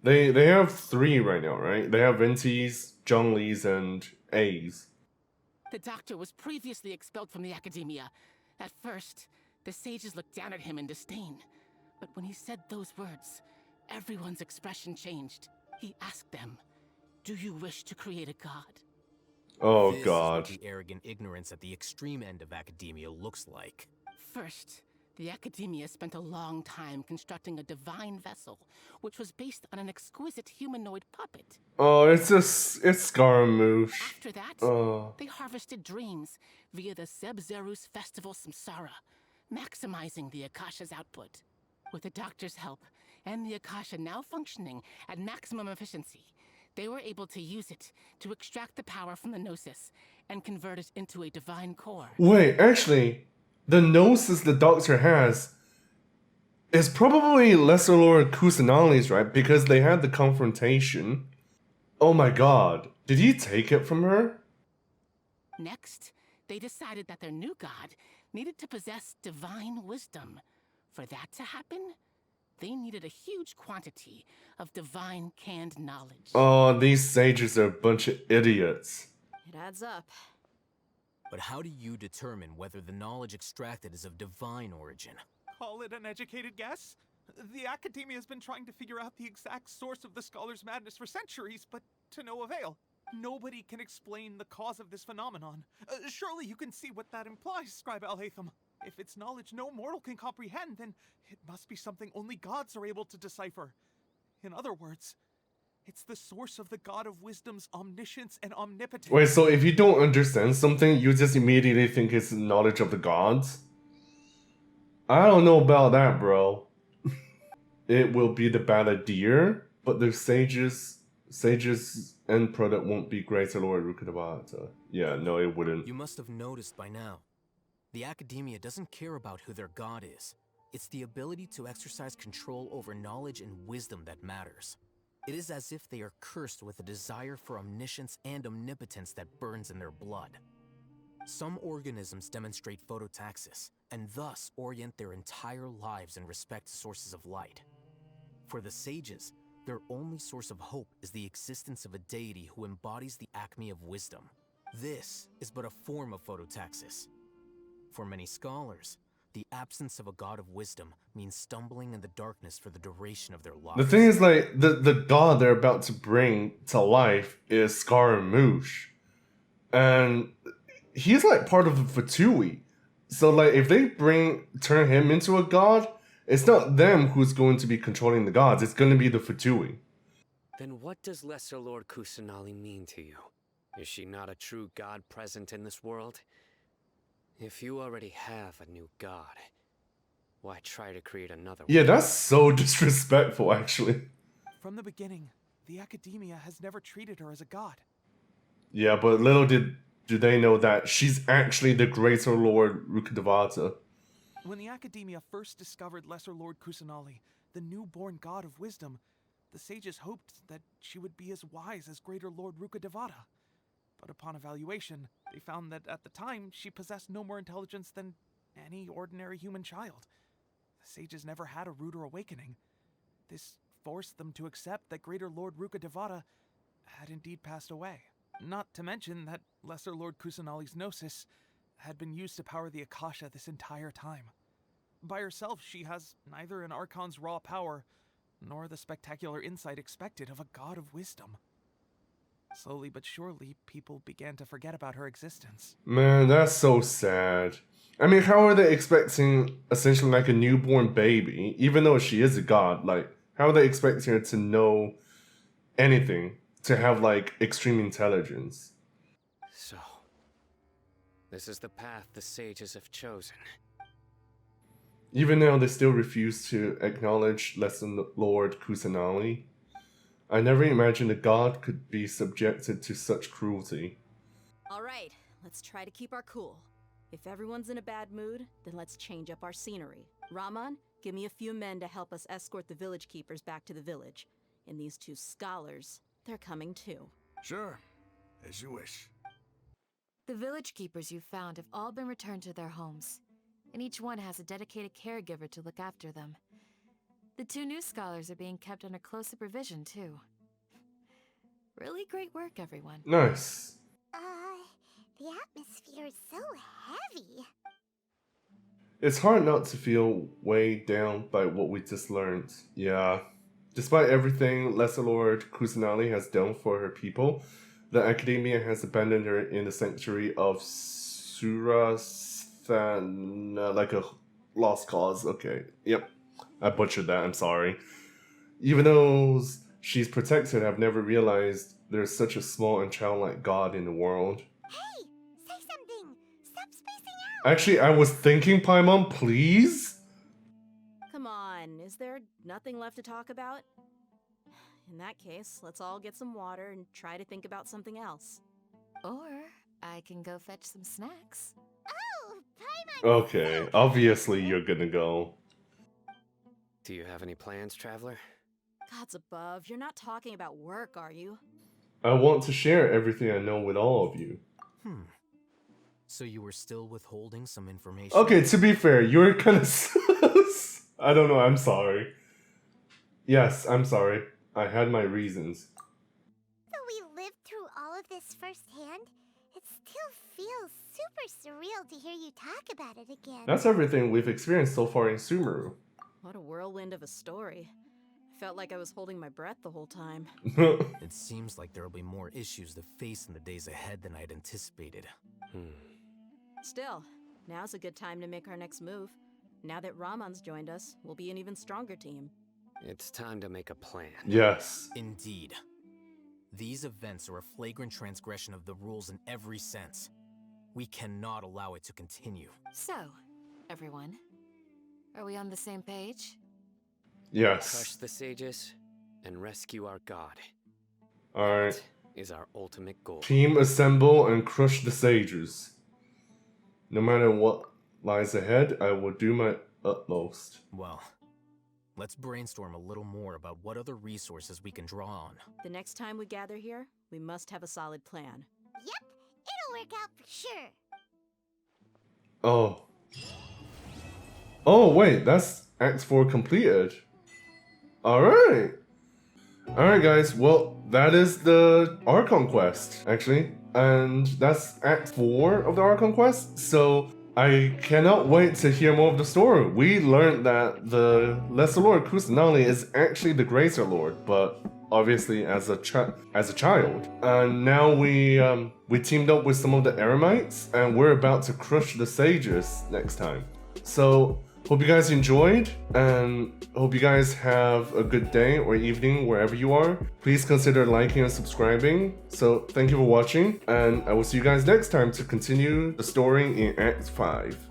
They have 3 right now, right? They have Venti's, Zhongli's, and A's. The Doctor was previously expelled from the Academia. At first, the sages looked down at him in disdain. But when he said those words, everyone's expression changed. He asked them, do you wish to create a god? Oh, this God. Is what the arrogant ignorance at the extreme end of academia looks like. First, the Academia spent a long time constructing a divine vessel, which was based on an exquisite humanoid puppet. Oh, it's Scaramouche. After that, they harvested dreams via the Zeb-Zerus Festival Samsara, maximizing the Akasha's output. With the Doctor's help, and the Akasha now functioning at maximum efficiency, they were able to use it to extract the power from the Gnosis and convert it into a divine core. Wait, actually, the gnosis the Doctor has is probably Lesser Lord Kusanali's, right? Because they had the confrontation. Oh my god. Did he take it from her? Next, they decided that their new god needed to possess divine wisdom. For that to happen, they needed a huge quantity of divine canned knowledge. Oh, these sages are a bunch of idiots. It adds up. But how do you determine whether the knowledge extracted is of divine origin? Call it an educated guess? The Academia has been trying to figure out the exact source of the scholar's madness for centuries, but to no avail. Nobody can explain the cause of this phenomenon. Surely you can see what that implies, Scribe Alhaitham. If it's knowledge no mortal can comprehend, then it must be something only gods are able to decipher. In other words, it's the source of the God of Wisdom's omniscience and omnipotence. Wait, so if you don't understand something, you just immediately think it's knowledge of the gods? I don't know about that, bro. It will be the Balladeer, but the sages end product won't be Greater Lord Rukkhadevata. Yeah, no, it wouldn't. You must have noticed by now. The Academia doesn't care about who their god is. It's the ability to exercise control over knowledge and wisdom that matters. It is as if they are cursed with a desire for omniscience and omnipotence that burns in their blood. Some organisms demonstrate phototaxis, and thus orient their entire lives in respect to sources of light. For the sages, their only source of hope is the existence of a deity who embodies the acme of wisdom. This is but a form of phototaxis. For many scholars, the absence of a god of wisdom means stumbling in the darkness for the duration of their lives. The thing is, like, the god they're about to bring to life is Scaramouche. And he's like part of the Fatui. So like if they turn him into a god, it's not them who's going to be controlling the gods, it's going to be the Fatui. Then what does Lesser Lord Kusanali mean to you? Is she not a true god present in this world? If you already have a new god, why try to create another one? Yeah, that's so disrespectful, actually. From the beginning, the Academia has never treated her as a god. Yeah, but little do they know that she's actually the Greater Lord Rukkhadevata. When the Academia first discovered Lesser Lord Kusanali, the newborn god of wisdom, the sages hoped that she would be as wise as Greater Lord Rukkhadevata. But upon evaluation, they found that at the time she possessed no more intelligence than any ordinary human child. The sages never had a ruder awakening. This forced them to accept that Greater Lord Rukkhadevata had indeed passed away. Not to mention that Lesser Lord Kusanali's gnosis had been used to power the Akasha this entire time. By herself, she has neither an Archon's raw power, nor the spectacular insight expected of a god of wisdom. Slowly but surely, people began to forget about her existence. Man, that's so sad. I mean, how are they expecting essentially like a newborn baby, even though she is a god, like, how are they expecting her to know anything, to have like extreme intelligence? So, this is the path the sages have chosen. Even now, they still refuse to acknowledge Lesser Lord Kusanali. I never imagined a god could be subjected to such cruelty. Alright, let's try to keep our cool. If everyone's in a bad mood, then let's change up our scenery. Raman, give me a few men to help us escort the village keepers back to the village. And these two scholars, they're coming too. Sure, as you wish. The village keepers you've found have all been returned to their homes, and each one has a dedicated caregiver to look after them. The two new scholars are being kept under close supervision, too. Really great work, everyone. Nice. The atmosphere is so heavy. It's hard not to feel weighed down by what we just learned. Yeah. Despite everything Lesser Lord Kusanali has done for her people, the Academia has abandoned her in the sanctuary of Surasthana, like a lost cause. Okay, yep. I butchered that, I'm sorry. Even though she's protected, I've never realized there's such a small and childlike god in the world. Hey, say something. Stop spacing out. Actually, I was thinking, Paimon, please? Come on, is there nothing left to talk about? In that case, let's all get some water and try to think about something else. Or I can go fetch some snacks. Oh, Paimon! Okay, obviously you're gonna go. Do you have any plans, traveler? Gods above, you're not talking about work, are you? I want to share everything I know with all of you. So you were still withholding some information? Okay, to be fair, you're kind of sus. I don't know, I'm sorry. Yes, I'm sorry. I had my reasons. Though we lived through all of this firsthand, it still feels super surreal to hear you talk about it again. That's everything we've experienced so far in Sumeru. What a whirlwind of a story. I felt like I was holding my breath the whole time. It seems like there'll be more issues to face in the days ahead than I'd anticipated. Still, now's a good time to make our next move. Now that Raman's joined us, we'll be an even stronger team. It's time to make a plan. Yes. Indeed. These events are a flagrant transgression of the rules in every sense. We cannot allow it to continue. So, everyone, are we on the same page? Yes. Crush the sages and rescue our god. Alright. Is our ultimate goal. Team assemble and crush the sages. No matter what lies ahead, I will do my utmost. Well, let's brainstorm a little more about what other resources we can draw on. The next time we gather here, we must have a solid plan. Yep, it'll work out for sure. Oh. Oh, wait, that's Act 4 completed. Alright. Alright, guys, well, that is the Archon quest, actually. And that's Act 4 of the Archon quest, so I cannot wait to hear more of the story. We learned that the Lesser Lord Kusanali is actually the Greater Lord, but obviously as a child. And now we teamed up with some of the Eremites, and we're about to crush the Sages next time. So hope you guys enjoyed, and hope you guys have a good day or evening wherever you are. Please consider liking and subscribing. So thank you for watching, and I will see you guys next time to continue the story in Act 5.